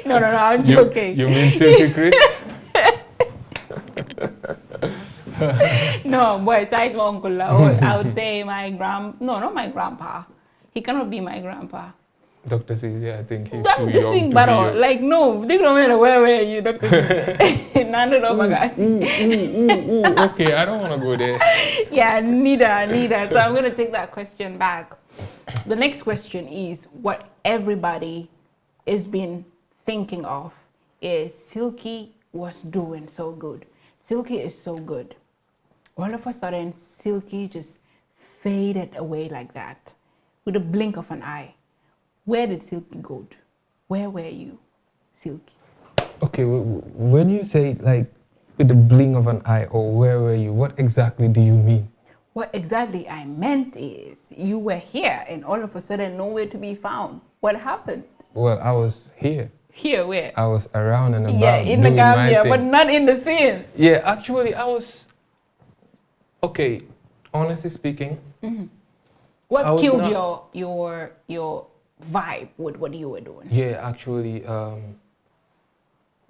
No, I'm joking. You mean Silky CRIS? No, boy, size my uncle. I would say not my grandpa. He cannot be my grandpa. Dr. Cisse, I think he's too young to be like, no, they don't matter where were you, Dr. Cisse? Nando Okay, I don't want to go there. Yeah, neither. So I'm going to take that question back. The next question is what everybody has been thinking of is Silky was doing so good. Silky is so good. All of a sudden, Silky just faded away like that with a blink of an eye. Where did Silky go to? Where were you, Silky? Okay, when you say like with the blink of an eye or where were you, what exactly do you mean? What exactly I meant is you were here and all of a sudden nowhere to be found. What happened? Well, I was here. Here where? I was around and about. Yeah, in the Gambia, but not in the scene. Yeah, actually I was, okay, honestly speaking. What killed your vibe with what you were doing? Yeah, actually,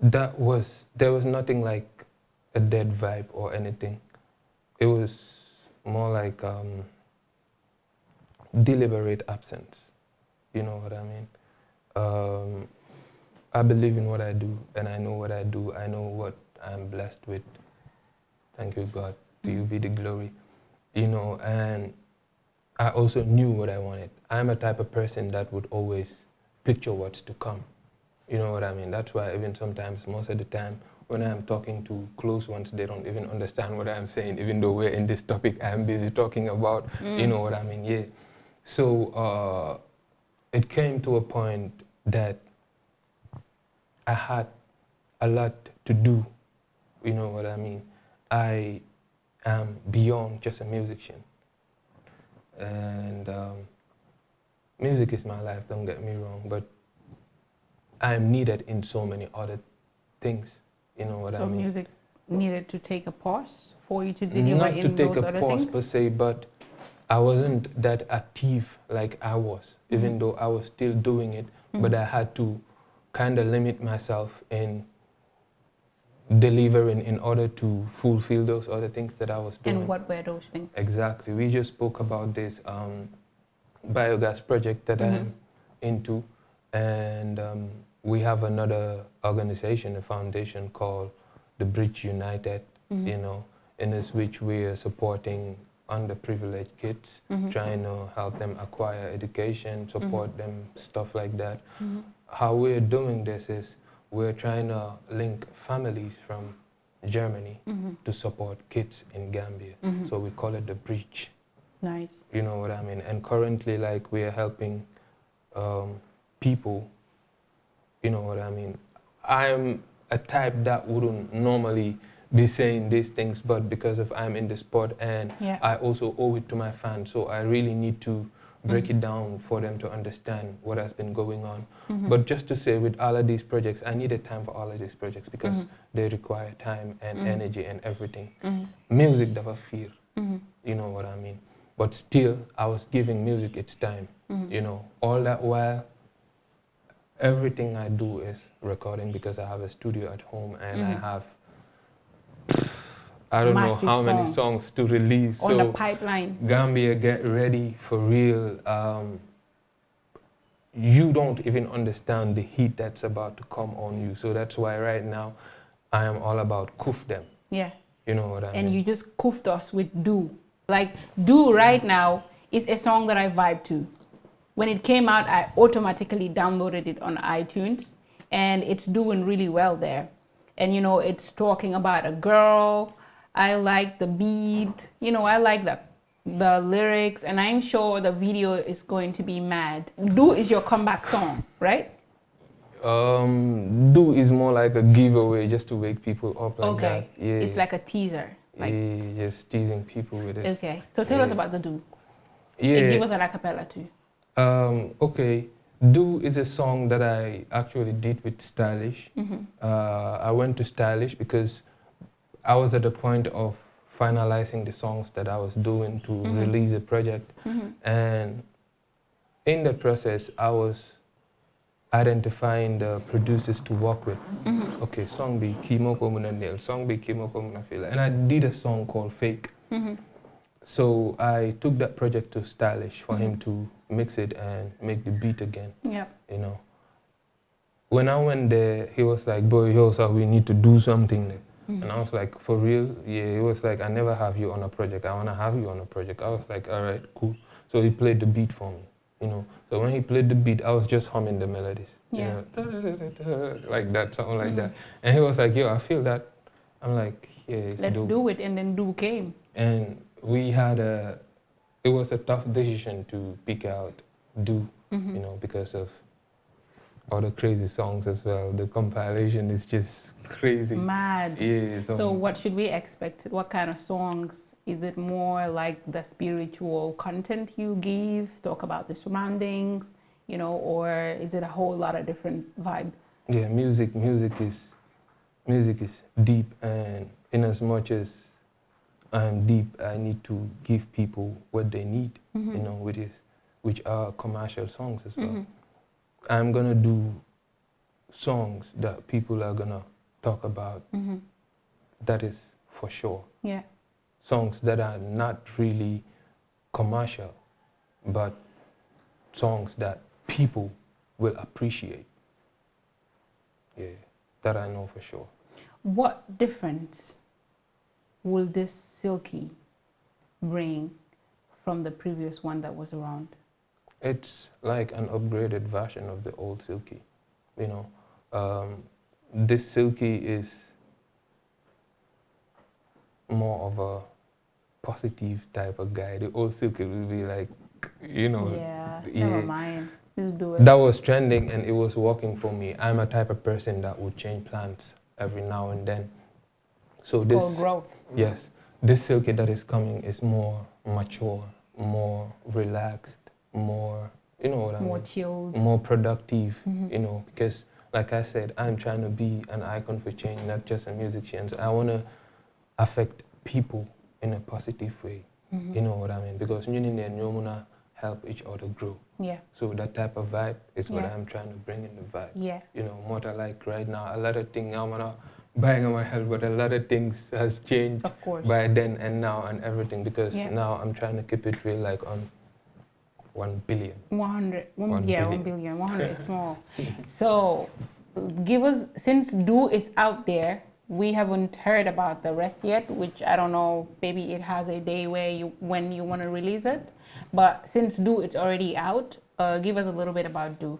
there was nothing like a dead vibe or anything. It was more like deliberate absence. You know what I mean? I believe in what I do, and I know what I do. I know what I'm blessed with. Thank you, God. To you be the glory. You know, and I also knew what I wanted. I'm a type of person that would always picture what's to come. You know what I mean? That's why even sometimes, most of the time, when I'm talking to close ones, they don't even understand what I'm saying, even though we're in this topic I'm busy talking about, you know what I mean? Yeah. So it came to a point that I had a lot to do, you know what I mean? I am beyond just a musician. And music is my life, don't get me wrong, but I'm needed in so many other things, you know what I mean? So music needed to take a pause for you to deliver in those other things? Not to take a pause per se, but I wasn't that active like I was, even though I was still doing it, but I had to kind of limit myself in delivering in order to fulfill those other things that I was doing. And what were those things? Exactly. We just spoke about this biogas project that I'm into, and we have another organization, a foundation called the Bridge United, you know, in which we are supporting underprivileged kids, trying to help them acquire education, support them, stuff like that. How we're doing this is we're trying to link families from Germany to support kids in Gambia. So we call it the bridge. Nice. You know what I mean? And currently, like, we are helping people, you know what I mean? I'm a type that wouldn't normally be saying these things, but because of I'm in the sport and I also owe it to my fans, so I really need to break it down for them to understand what has been going on. But just to say, with all of these projects, I needed time for all of these projects because they require time and energy and everything. Music never fear, you know what I mean? But still, I was giving music its time, you know. All that while, everything I do is recording because I have a studio at home and I have, I don't know how many songs to release. On the pipeline. Gambia, get ready for real. You don't even understand the heat that's about to come on you. So that's why right now, I am all about koof them. Yeah. You know what I mean? And you just koofed us with Do. Like, Do right now is a song that I vibe to. When it came out, I automatically downloaded it on iTunes, and it's doing really well there. And, you know, it's talking about a girl. I like the beat. You know, I like the lyrics, and I'm sure the video is going to be mad. Do is your comeback song, right? Do is more like a giveaway just to wake people up like that. Yeah. It's like a teaser. Like just teasing people with it. Okay. So tell us about the Do. Yeah. Give us an acapella too. Okay. Do is a song that I actually did with Stylish. I went to Stylish because I was at the point of finalizing the songs that I was doing to release a project. And in the process, I was identifying the producers to work with. Okay, song be Kimoko Munandel, song be Kimoko Munafila. And I did a song called Fake. So I took that project to Stylish for him to mix it and make the beat again. Yeah. You know. When I went there, he was like, boy, yo, so we need to do something there. And I was like, for real? Yeah, he was like, I never have you on a project. I want to have you on a project. I was like, all right, cool. So he played the beat for me, you know. So when he played the beat, I was just humming the melodies, you know, like that, something like that. And he was like, yo, I feel that. I'm like, yeah, let's do it. And then Do came. And we had it was a tough decision to pick out Do, you know, because of all the crazy songs as well. The compilation is just crazy. Mad. Yeah. So what should we expect? What kind of songs? Is it more like the spiritual content you give, talk about the surroundings, you know, or is it a whole lot of different vibe? Yeah, music is deep, and in as much as I'm deep, I need to give people what they need, you know, which are commercial songs as well. I'm gonna do songs that people are gonna talk about. That is for sure. Yeah. Songs that are not really commercial, but songs that people will appreciate. Yeah, that I know for sure. What difference will this Silky bring from the previous one that was around? It's like an upgraded version of the old Silky, you know. This Silky is more of a positive type of guy. The old Silky will be like, you know. Yeah, never mind. Just do it. That was trending and it was working for me. I'm a type of person that would change plans every now and then. So it's called growth. Yes. This Silky that is coming is more mature, more relaxed, more, you know what I mean? More chilled. More productive, you know, because like I said, I'm trying to be an icon for change, not just a musician. So I want to affect people in a positive way, you know what I mean? Because you need to help each other grow. Yeah. So that type of vibe is what I'm trying to bring in the vibe. Yeah. You know, what I like right now, a lot of things I'm gonna buying on my head, but a lot of things has changed by then and now and everything, because now I'm trying to keep it real, like on 1 billion. 1 billion. 100 is small. So give us, since Do is out there, we haven't heard about the rest yet, which I don't know, maybe it has a day when you want to release it. But since Do, it's already out, give us a little bit about Do.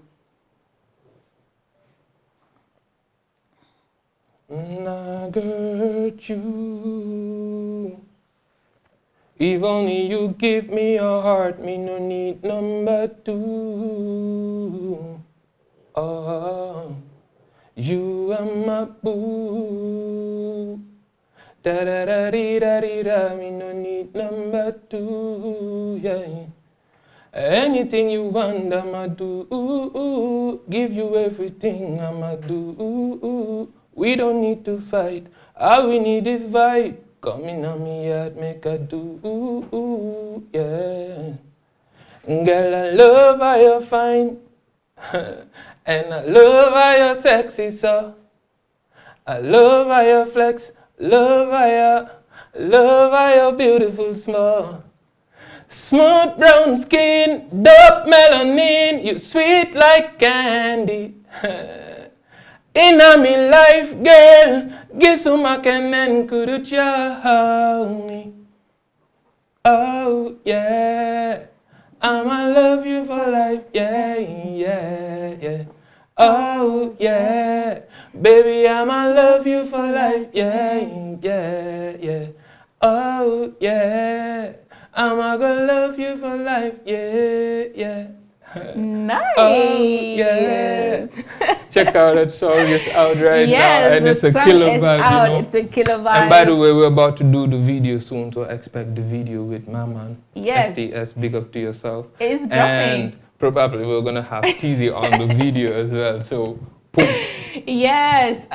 I got you. If only you give me your heart, me no need number two. Oh, you are my boo. Da da da dee da dee da, me no need number two. Yeah. Anything you want, I'ma do. Give you everything, I'ma do. We don't need to fight. All we need is vibe. Come in on me yard, make a do. Yeah. Girl, I love how you're fine. And I love how you're sexy, so. I love how you flex. Love how you're beautiful, small. Smooth brown skin, dope melanin, you sweet like candy. In a me life, girl, get some can and could you hold me? Oh yeah, I'ma love you for life, yeah, yeah, yeah. Oh yeah, baby, I'ma love you for life, yeah, yeah, yeah. Oh yeah, I'ma gonna love you for life, yeah, yeah. Nice. Oh, yeah. Check out that song, it's out right now, and it's a killer vibe, you know. It's a killer vibe. And by the way, we're about to do the video soon, so expect the video with my man. Yes. STS, big up to yourself. It's dropping. And probably we're gonna have TZ on the video as well, so boom. Yes,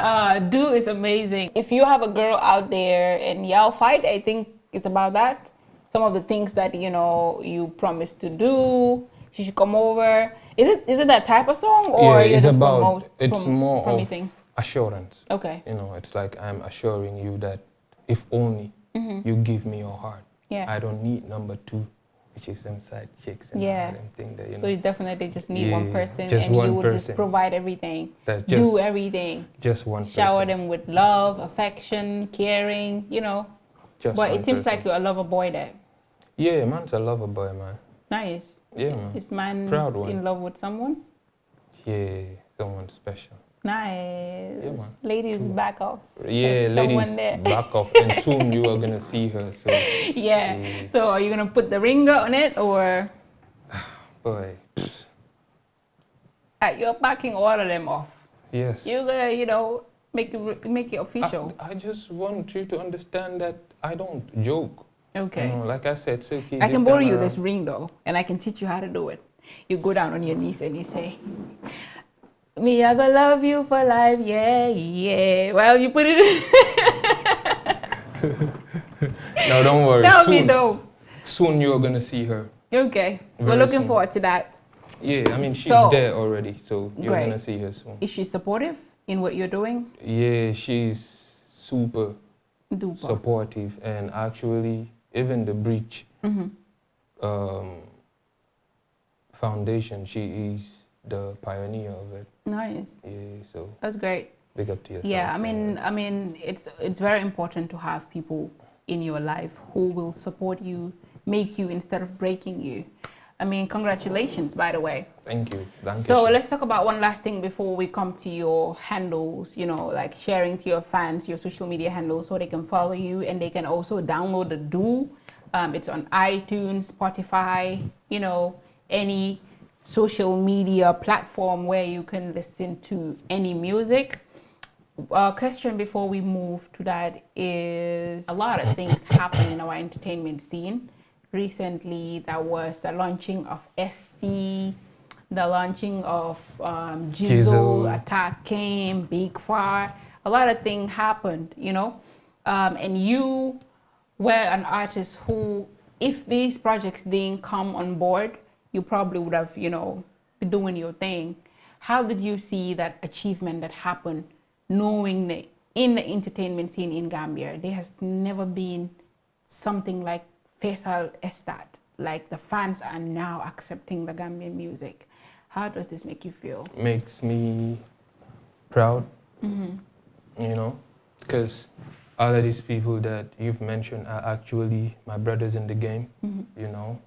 Do is amazing. If you have a girl out there and y'all fight, I think it's about that. Some of the things that, you know, you promised to do, she should come over. Is it that type of song, or yeah, it's about it's more promising? Of assurance. Okay. You know, it's like I'm assuring you that if only you give me your heart, I don't need number two, which is them side chicks and all them thing that, you know. So you definitely just need one person, just and one you will person. just provide everything, do everything. Just one person. Shower them with love, affection, caring, you know. But it seems like you're a lover boy there. Yeah, man's a lover boy, man. Nice. Yeah, man. Is man Proud one. in love with someone? Yeah, someone special. Nice. Yeah, man. Ladies, back off. Yeah, There's ladies, back off. And soon you are going to see her. So. Yeah. So are you going to put the ringer on it, or? Boy. You're backing all of them off. Yes. You're going to, you know, make it official. I just want you to understand that I don't joke. Okay. You know, like I said, Silky. I can borrow you this ring though, and I can teach you how to do it. You go down on your knees and you say, "Me, I gonna love you for life, yeah, yeah." Well, you put it in. No, don't worry. Tell me though. Soon you're gonna see her. Okay. We're looking forward to that. Yeah, I mean she's there already, so you're gonna see her soon. Is she supportive in what you're doing? Yeah, she's super supportive, and actually even the Breach Foundation, she is the pioneer of it. Nice. Yeah, so that's great. Big up to yourself. Yeah, I mean, it's very important to have people in your life who will support you, make you instead of breaking you. I mean, congratulations, by the way. Thank you. So let's talk about one last thing before we come to your handles, you know, like sharing to your fans, your social media handles, so they can follow you and they can also download the Do. It's on iTunes, Spotify, you know, any social media platform where you can listen to any music. Question before we move to that is, a lot of things happen in our entertainment scene. Recently, that was the launching of ST, the launching of Jizzle, Attack Came, Big Far. A lot of things happened, you know. And you were an artist who, if these projects didn't come on board, you probably would have, you know, been doing your thing. How did you see that achievement that happened, knowing that in the entertainment scene in Gambia, there has never been something like Faisal Estat, like the fans are now accepting the Gambian music. How does this make you feel? Makes me proud, you know, because all of these people that you've mentioned are actually my brothers in the game, you know.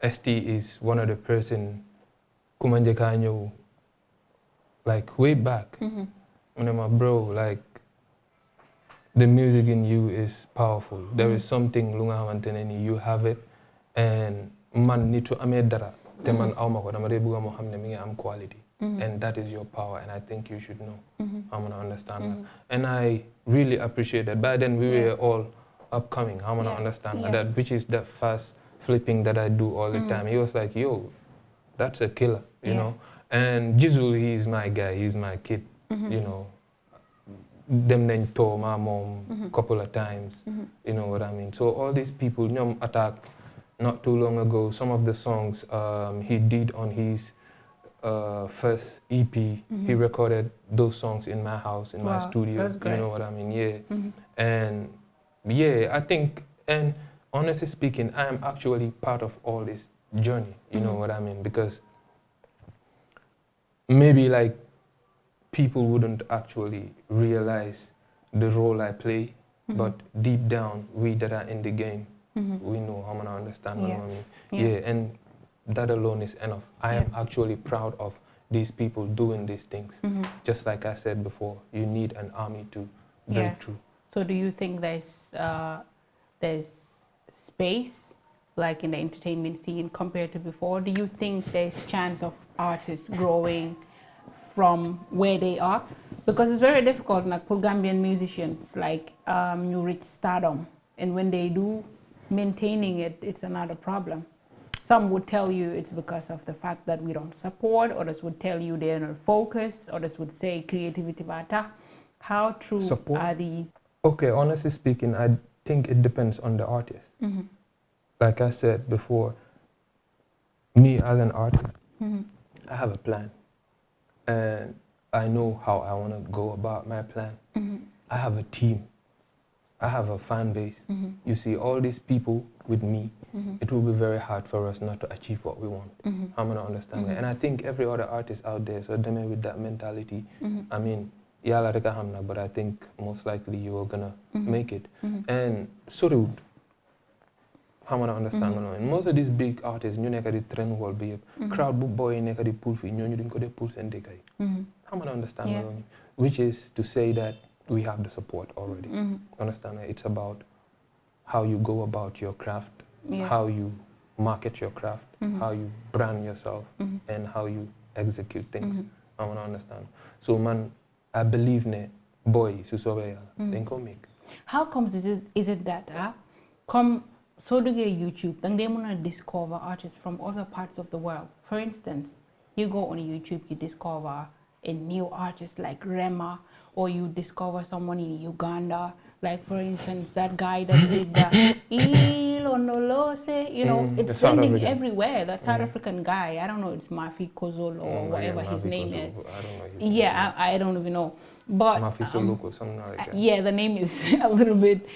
ST is one of the person Kumanjekanyo, like way back. When I'm a bro, like the music in you is powerful. There is something lunga manteneni, you have it, and man need to amedara. The man awmako damade buga mo hamne mingi am quality. And that is your power, and I think you should know. I'm gonna understand that. And I really appreciate that. By then we were all upcoming. I'm gonna understand that, which is the fast flipping that I do all the time. He was like, yo, that's a killer, you know. And Jizu, he's my guy, he's my kid, you know. Them then told my mom a couple of times, you know what I mean. So all these people, Nyom Attack, not too long ago, some of the songs he did on his first EP, he recorded those songs in my house, in my studio, you know what I mean, And yeah, I think, and honestly speaking, I am actually part of all this journey, you know what I mean, because maybe like people wouldn't actually realize the role I play, but deep down, we that are in the game, we know how to understand what I mean. And that alone is enough. I am actually proud of these people doing these things. Just like I said before, you need an army to break through. So do you think there's space, like in the entertainment scene compared to before? Do you think there's chance of artists growing from where they are? Because it's very difficult, like for Gambian musicians, like you reach stardom, and when they do, maintaining it, it's another problem. Some would tell you it's because of the fact that we don't support, others would tell you they're not focused, others would say creativity bata. How true are these? Okay, honestly speaking, I think it depends on the artist. Like I said before, me as an artist, I have a plan. And I know how I want to go about my plan. I have a team. I have a fan base. You see, all these people with me, it will be very hard for us not to achieve what we want. I'm going to understand that. And I think every other artist out there, so them with that mentality, I mean, but I think most likely you are going to make it. And so do I'm going to understand. And most of these big artists, you nekadi trend world be crowd book boy nekadi pull for you didn't go pull and they I'm going to understand. Which is to say that we have the support already. Understand? It's about how you go about your craft, how you market your craft, how you brand yourself, and how you execute things. I want to understand. So man, I believe ne boy then come make. How comes is it that come so do get YouTube, then they want to discover artists from other parts of the world. For instance, you go on YouTube, you discover a new artist like Rema, or you discover someone in Uganda, like for instance, that guy that did the you know, it's trending everywhere. That South African guy, I don't know, it's Mafi Kozolo or whatever his name is. I don't know his name. I don't even know. But Mafi Soloko, something like that. Yeah, the name is a little bit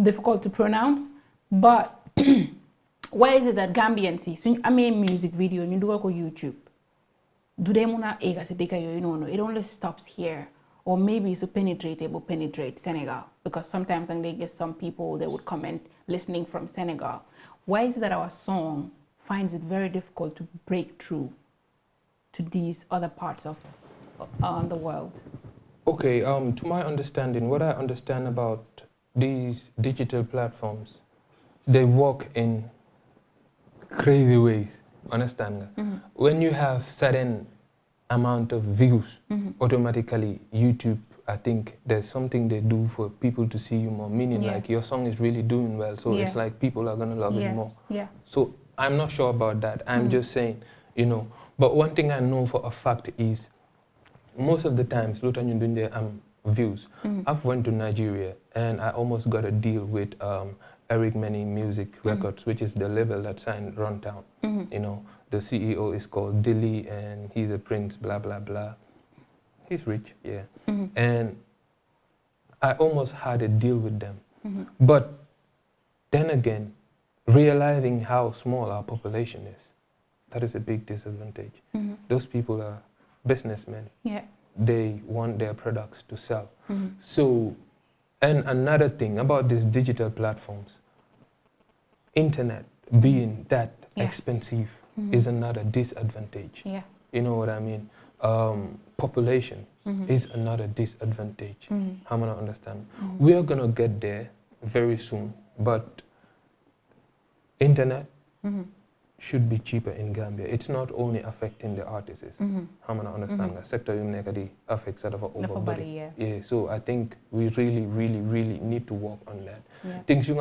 difficult to pronounce. But why is it that Gambian see? So I made music video and you do go YouTube. Do they wanna it only stops here. Or maybe it's penetrate Senegal. Because sometimes when they get some people they would comment listening from Senegal. Why is it that our song finds it very difficult to break through to these other parts of the world? Okay, to my understanding, what I understand about these digital platforms, they work in crazy ways, understand? When you have certain amount of views, automatically YouTube, I think there's something they do for people to see you more, meaning like your song is really doing well, so it's like people are gonna love it more. So I'm not sure about that, I'm just saying, you know, but one thing I know for a fact is, most of the times, views. I've went to Nigeria and I almost got a deal with Eric Many Music Records, which is the label that signed Runtown. You know, the CEO is called Dilly and he's a prince, blah, blah, blah. He's rich, yeah. And I almost had a deal with them. But then again, realizing how small our population is, that is a big disadvantage. Those people are businessmen. They want their products to sell. So And another thing about these digital platforms, internet being that expensive is another disadvantage. Yeah. You know what I mean? Population is another disadvantage. I'm gonna understand. We are gonna get there very soon, but internet should be cheaper in Gambia. It's not only affecting the artists. I'm gonna understand that sector affects sort of everybody. Yeah. So I think we really need to work on that. Yeah. Things you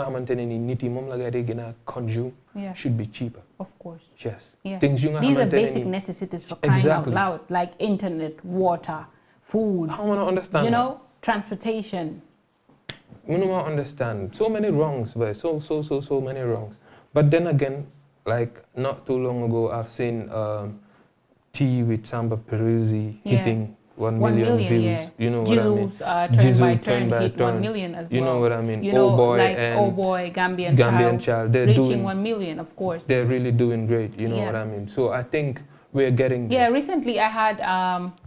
consume should be cheaper. Of course. Yes. Yeah. Things you These are basic necessities for crying out loud, like internet, water, food. I wanna understand. You know, transportation. I don't understand. So many wrongs, but so many wrongs. But then again, like not too long ago, I've seen T with Samba Peruzzi hitting 1 million views. Yeah. You know Jizzle's, what I mean? Jizzle turn hit 1 million as well. You know what I mean? You know, Oh Boy like and Oh Boy, Gambian Child. They're reaching doing 1 million, of course. They're really doing great. You know what I mean? So I think we're getting there. Yeah, recently I had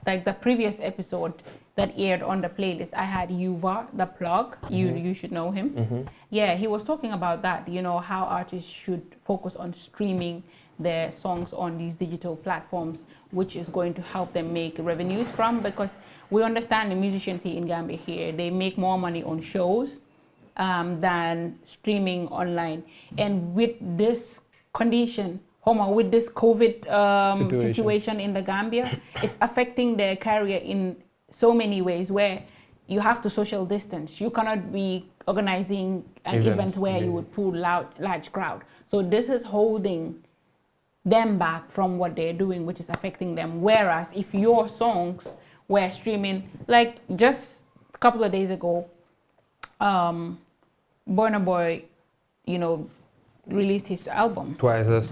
like the previous episode that aired on the playlist. I had Yuva, the plug. You should know him. Yeah, he was talking about that. You know, how artists should focus on streaming their songs on these digital platforms, which is going to help them make revenues from, because we understand the musicians here in Gambia here, they make more money on shows than streaming online. And with this condition, with this COVID situation in the Gambia, it's affecting their career in so many ways, where you have to social distance. You cannot be organizing an event where you would pull large crowd. So this is holding them back from what they're doing, which is affecting them. Whereas if your songs were streaming, like just a couple of days ago, Burna Boy, you know, released his album Twice as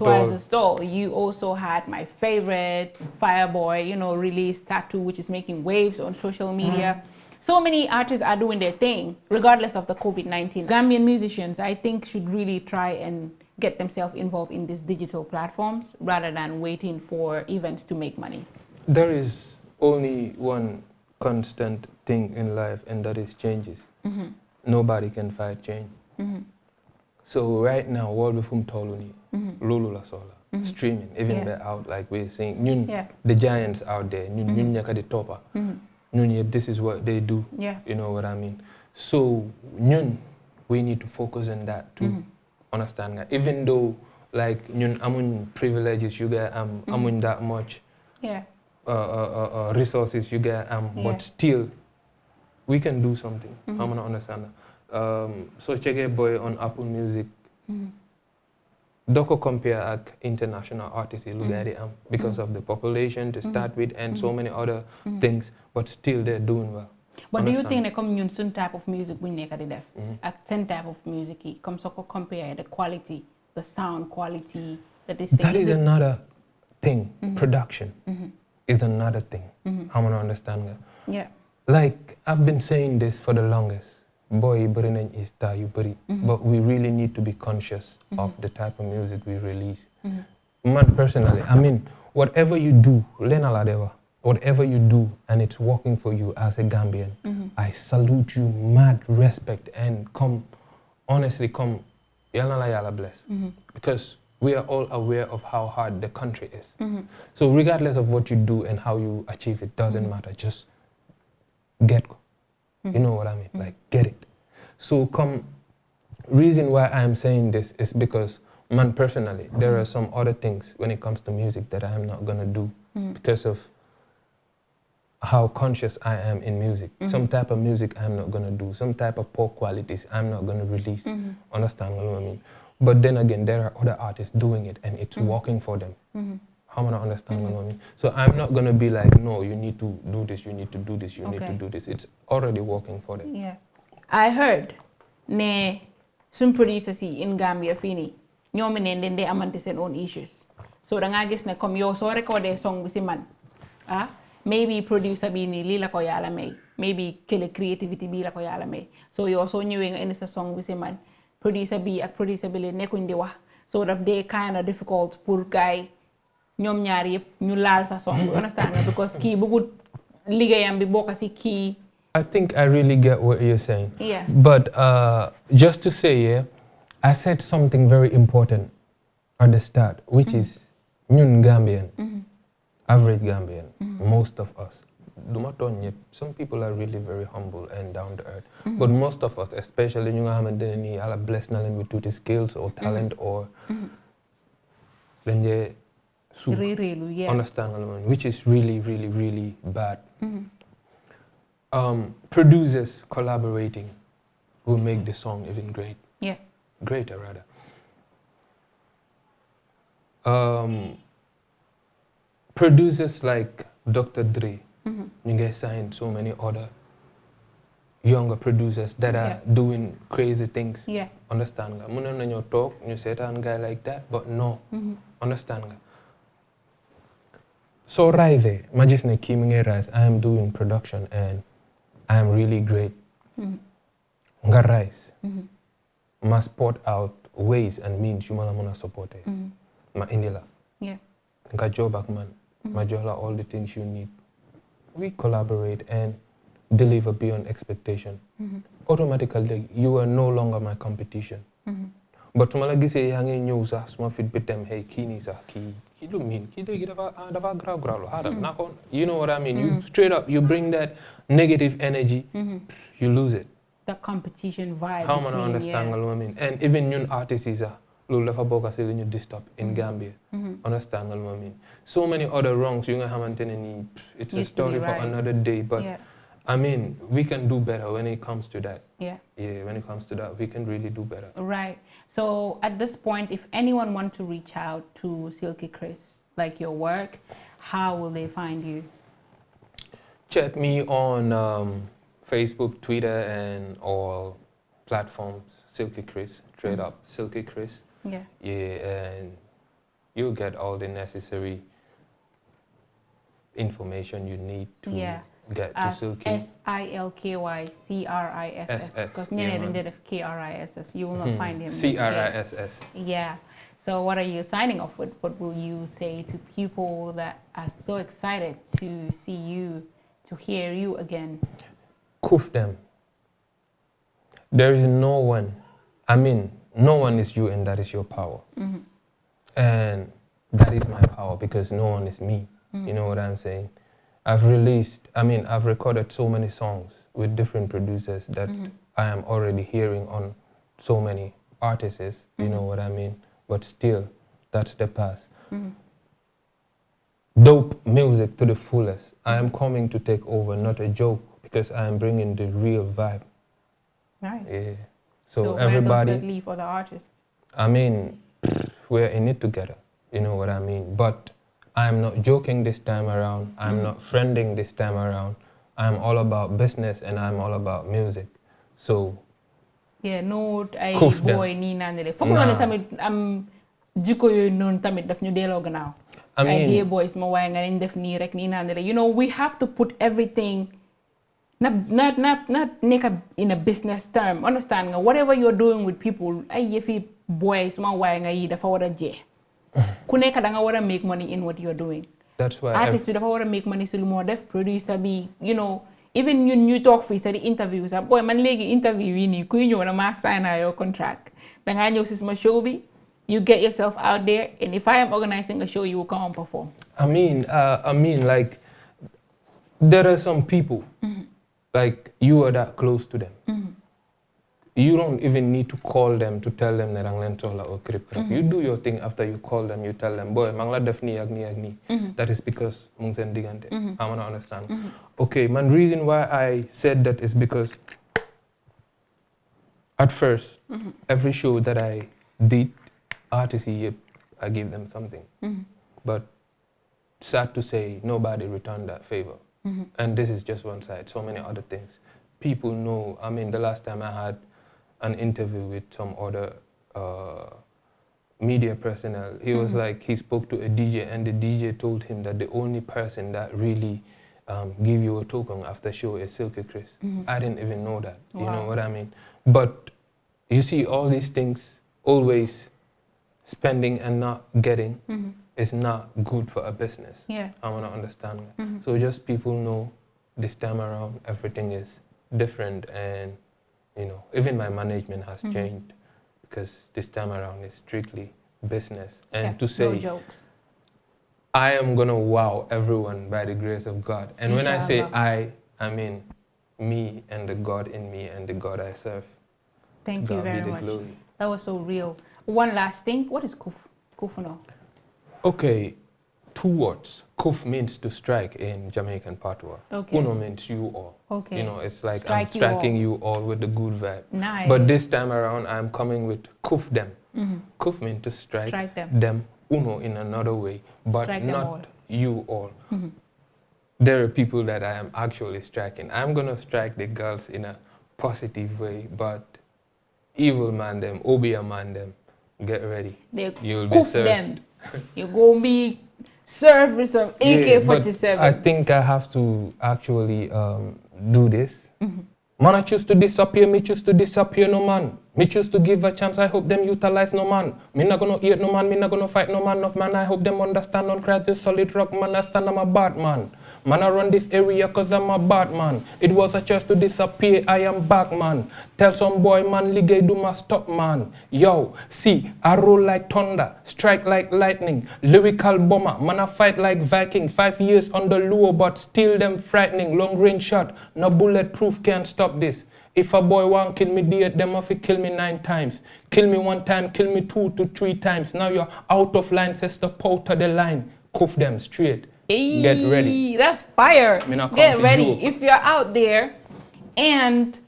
Tall. You also had my favorite Fireboy, you know, release Fatou, which is making waves on social media. So many artists are doing their thing regardless of the COVID-19. Gambian musicians, I think, should really try and get themselves involved in these digital platforms rather than waiting for events to make money. There is only one constant thing in life, and that is changes. Nobody can fight change. So right now, world of Toluni, Lulu La Sola, streaming, even they're out, like we're saying, the giants out there, the topper, this is what they do, you know what I mean? So we need to focus on that too, understand that? Even though, like, amun privileges, you get amun that much resources, you get but still, we can do something, I'm gonna understand that. So check a boy on Apple Music. Doko compare ak international artists look at it because of the population to start with and so many other things, but still they're doing well. But do you think that come ñun sun type of music buñ nekk di def ak ten type of music yi comme so ko compare the quality, the sound quality, that is another thing. Production is another thing. I'm gonna understand that. Yeah. Like I've been saying this for the longest. Boy, is but we really need to be conscious of the type of music we release. Man, personally, I mean, whatever you do, whatever you do, and it's working for you as a Gambian, I salute you, mad respect, and honestly, yalla bless. Because we are all aware of how hard the country is. So regardless of what you do and how you achieve it, doesn't matter, just get go. You know what I mean? Like, get it. So reason why I'm saying this is because, man, personally, there are some other things when it comes to music that I'm not gonna do because of how conscious I am in music. Some type of music I'm not gonna do. Some type of poor qualities I'm not gonna release. Understand what I mean? But then again, there are other artists doing it and it's working for them. I'm gonna understand what I mean. So I'm not gonna be like, no, you need to do this, you need to do this, you need to do this. It's already working for them. Yeah. I heard ne some producers in Gambia fini ñoom ne they amante seen own issues. So da nga gis ne comme yow so recordé song bi ci man maybe producer bi ni li la ko yalla may, maybe kele creativity bi la ko yalla may. So yow so ñëwé nga indi sa song bi ci man, producer bi ak producer bi le nekkuñ di wax. So daf day kind of difficult pour guy ñoom ñaar yëpp ñu laal sa song, understand nga, because kii bëggut liggéeyam bi bokk ci kii I think I really get what you're saying. Yeah. But just to say, yeah, I said something very important at the start, which is ñun Gambian, average Gambian, most of us. Some people are really very humble and down to earth. But most of us, especially ñu nga xamante ne nii Yàlla bless na leen with tuuti skills or talent or dañ dee understand nga lu ma which is really, really, really bad. Producers collaborating will make the song even great. Yeah. Greater rather. Producers like Dr. Dre, you guys signed so many other younger producers that are doing crazy things. Yeah. Understand nga? Muna nañoo talk, ñu seetaan guy like that, but no. Understand nga? So rise, ma gis ne kii mi ngi rise, I am doing production and I am really great. Nga rise. Ma sport out ways and means yu ma la mën a supporter. Ma indi la. Yeah. Nga job ak man. Ma jox la all the things you need. We collaborate and deliver beyond expectation. Automatically, you are no longer my competition. But su ma la gisee yaa ngi ñëw sax suma fit bi dem hey kii nii sax kii lu miin kii léegi dafa graw lu xaaral naa ko you know what I mean. You straight up you bring that negative energy, you lose it. The competition vibe. How man understand nga lu ma mean. And even ñun artistes yi sax loolu dafa bokk si lu ñu disturb in Gambia. Understand nga lu ma mean. So many other wrongs yu nga xamante ne nii it's a story for another day, but I mean, we can do better when it comes to that. Yeah. Yeah, when it comes to that, we can really do better. Right. So at this point, if anyone wants to reach out to Silky CRIS, like your work, how will they find you? Check me on Facebook, Twitter, and all platforms. Silky CRIS, straight up, Silky CRIS. Yeah. Yeah, and you'll get all the necessary information you need to get to Silky. SILKY CRIS. Because instead of KRISS, you will not find him. CRISS. Yeah. So what are you signing off with? What will you say to people that are so excited to see you, to hear you again? Koof them. There is no one. I mean, no one is you and that is your power. And that is my power because no one is me. You know what I'm saying? I've recorded so many songs with different producers that I am already hearing on so many artists, you know what I mean? But still, that's the past. Dope music to the fullest. I am coming to take over, not a joke, because I am bringing the real vibe. Nice. Yeah. So everybody. Where does that leave for the artist? I mean, we're in it together, you know what I mean? But I'm not joking this time around. I'm not friending this time around. I'm all about business and I'm all about music. So yeah, no ay boy ni nanele. Foog nga ne tamit am jikko yooyu noonu tamit daf ñu delloo gannaaw. I mean, ay boys ma waaye nga ne def nii rek nii nanele. You know, we have to put everything not nekk in a business term. Understand nga whatever you're doing with people ay yëfi boys ma waaye nga yi dafa war a jeex. Ku nekk da nga war a make money in what you're doing. That's why artist bi dafa war a make money si lu moo def, producer bi, you know, even ñun ñu talk fii sa di interview sax boy man léegi interview yi nii kuy ñëw na ma sign your contract da ngaa ñëw si sama show bi, you get yourself out there, and if I am organizing a show you will come and perform. I mean like there are some people like you are that close to them. You don't even need to call them to tell them that I'm going to or crypto. You do your thing after you call them, you tell them, boy, mangla def ni ak ni ak ni. That is because mung sen digante. I want to understand. Okay, man, reason why I said that is because at first, every show that I did, artists, I gave them something. But sad to say, nobody returned that favor. And this is just one side, so many other things. People know, I mean, the last time I had an interview with some other media personnel. He was like, he spoke to a DJ and the DJ told him that the only person that really give you a token after show is Silky CRIS. I didn't even know that, you know what I mean? But you see all these things, always spending and not getting is not good for a business. Yeah. I want to understand that. So just people know this time around, everything is different, and even my management has changed, because this time around it's strictly business. And to say, no jokes. I am gonna wow everyone by the grace of God. And when I say I mean me and the God in me and the God I serve. Thank you very much. Glory. That was so real. One last thing. What is kufuno? Okay, 2 words. Kuf means to strike in Jamaican patois. Okay. Uno means you all. Okay. It's like I'm striking you all with the good vibe. Nice. But this time around, I'm coming with kuf them. Kuf means to strike them. Uno in another way, but not you all. There are people that I am actually striking. I'm going to strike the girls in a positive way, but evil man them, Obia man them, get ready. You'll be served. Them. You're going to be served with some AK-47. I think I have to actually do this. Man, I choose to disappear, me choose to disappear, no man. Me choose to give a chance, I hope them utilize no man. Me not gonna eat no man, me not gonna fight no man, no man. I hope them understand on Christ the solid rock, man. I stand, I'm a bad man. Man, I run this area cause I'm a bad man. It was a choice to disappear, I am back, man. Tell some boy, man, ligay do my stop, man. Yo, see, I roll like thunder, strike like lightning, lyrical bomber. Man, I fight like Viking, 5 years on the lure, but still them frightening. Long range shot, no bulletproof can't stop this. If a boy want kill me, them have to kill me 9 times. Kill me 1 time, kill me 2 to 3 times. Now you're out of line, says the out of the line. Cuff them straight. Hey, get ready. That's fire. Get ready. If you're out there and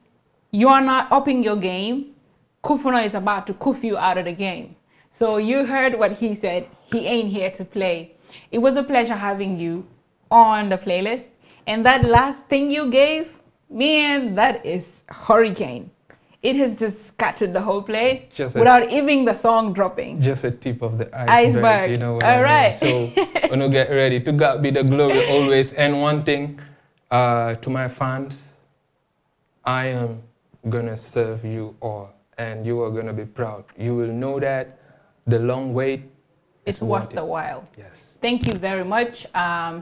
you're not upping your game, Kufuno is about to cuff you out of the game. So you heard what he said. He ain't here to play. It was a pleasure having you on the playlist. And that last thing you gave, man, that is hurricane. It has just scattered the whole place without even the song dropping. Just a tip of the iceberg. You know what I mean? So when you get ready, to God be the glory always. And one thing to my fans, I am gonna serve you all, and you are gonna be proud. You will know that the long wait is worth the while. Yes. Thank you very much,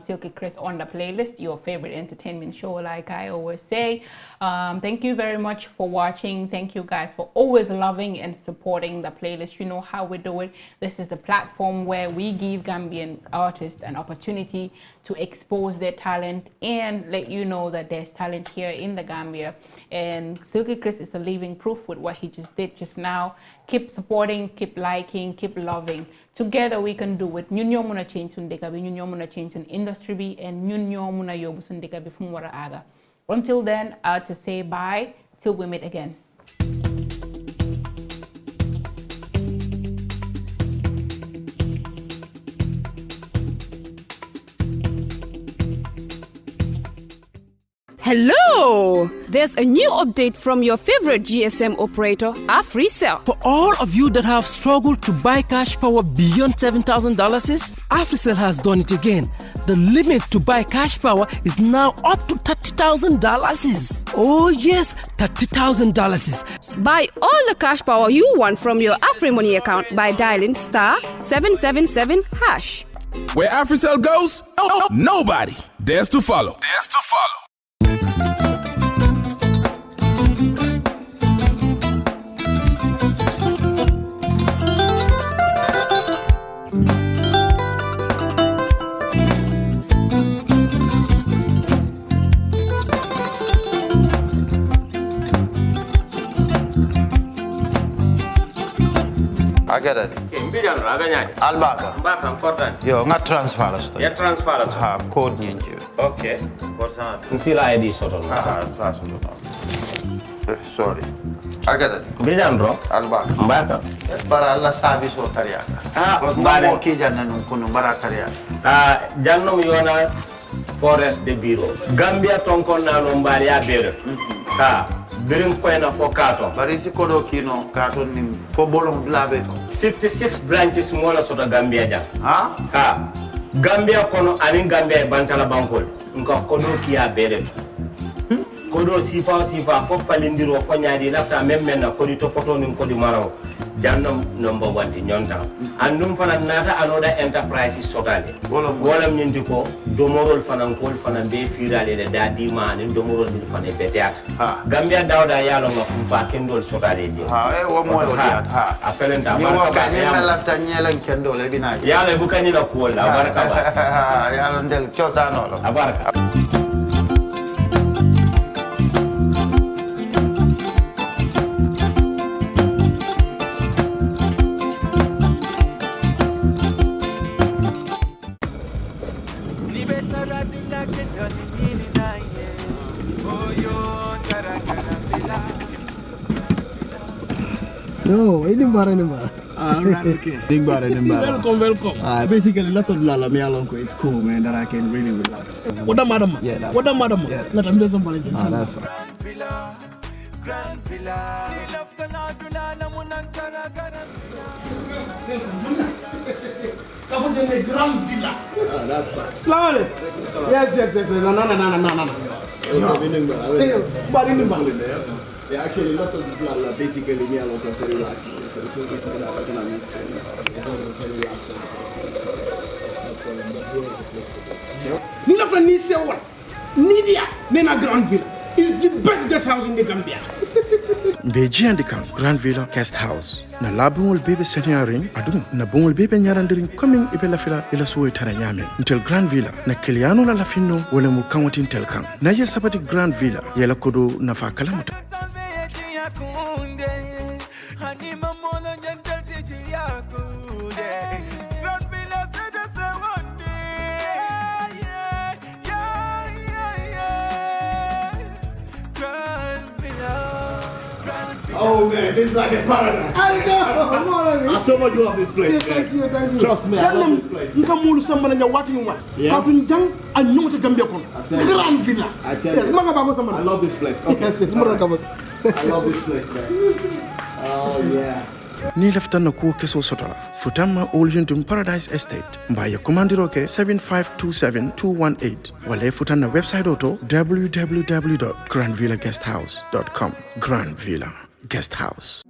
Silky CRIS on the playlist, your favorite entertainment show, like I always say. Thank you very much for watching. Thank you guys for always loving and supporting the playlist. You know how we do it. This is the platform where we give Gambian artists an opportunity to expose their talent and let you know that there's talent here in the Gambia. And Silky CRIS is a living proof with what he just did just now. Keep supporting, keep liking, keep loving. Together we can do it. Ñun ñoo mëna change sun dëkk bi, ñun ñoo mëna change sun industry bi, and ñun ñoo mëna yóbbu sun dëkk bi fu mu wara aga. Until then, to say bye till we meet again. Hello! There's a new update from your favorite GSM operator, Africell. For all of you that have struggled to buy cash power beyond $7,000, Africell has done it again. The limit to buy cash power is now up to $30,000. Oh yes, $30,000. Buy all the cash power you want from your AfriMoney account by dialing *777#. Where Africell goes, nobody dares to follow. I get it. Albaka. Mbaka important. Yo, nga transfer la sto. Ya transfer la sto. Ha, code nyinji. Okay. What's that? Nsila ID soto. Sorry. I get it. Bijan bro. Albaka. Mbaka. Bara alla service o tariaka. Mbare. Mo ki janna nun kunu bara tariaka. Janno yona forest de bureau. Gambia tonkon na lo mbari ya bere. Birim koyna fo katon. Bari si kodo kino katon nim fo bolong blabe. 56 branches mola soto Gambia jam. Gambia kono anin Gambia bantala bankol. Nka kono ki ya bere. kodo sifa fo falindiro fo nyaadi lafta memmen na kodi to poto nin kodi maraw jannam number 1 ti nyonta andum fana nata anoda enterprise sotale wolam nyindi ko domorol fana kol fana be firale de dadi ma nin domorol dir fana beteata Gambia dawda yalo ngam fa kendol sotale je wo moyo diat apelenta baraka ba lafta nyelan kendol e bina yalo bu kanila ko la baraka ba yalo ndel ciosano lo baraka No, ini bara. Okay. Welcome. Basically, lot of lala me along is cool, man. That I can really relax. What the madam? Yeah, what the madam? Yeah, let me do somebody. That's fine. Grand Villa. Grand Villa. That's fine. Slowly. Yes. No. Yeah, actually, a lot of people are basically me alone because they relax. So the two basically are like an training. Nina from Nice, what? Nidia, Nena Grand Villa is the best guest house in the Gambia. Beji and the Grand Villa Guest House. Na labungul bebe senyaring adu na bungul bebe nyarandiring coming ibela fila ila suwe taranyame until Grand Villa na kiliano la lafino wale mukamwati intel kang na ye sabati Grand Villa yela kodo na fa kalamuta. Oh man, this is like a paradise. I know. I so much love this place. Yeah, thank you. Trust me, I love this place. You can move someone and you're watching one. Yeah. I know the Gambia. Grand Villa. I tell you. I love this place. Okay. I love this place, man. Oh yeah. Ni lafta na kuo keso sotola futama Oljuntum Paradise Estate mbaya kumandiroke 7527-218 wale futana website oto www.grandvillaguesthouse.com. Grand Villa Guest House.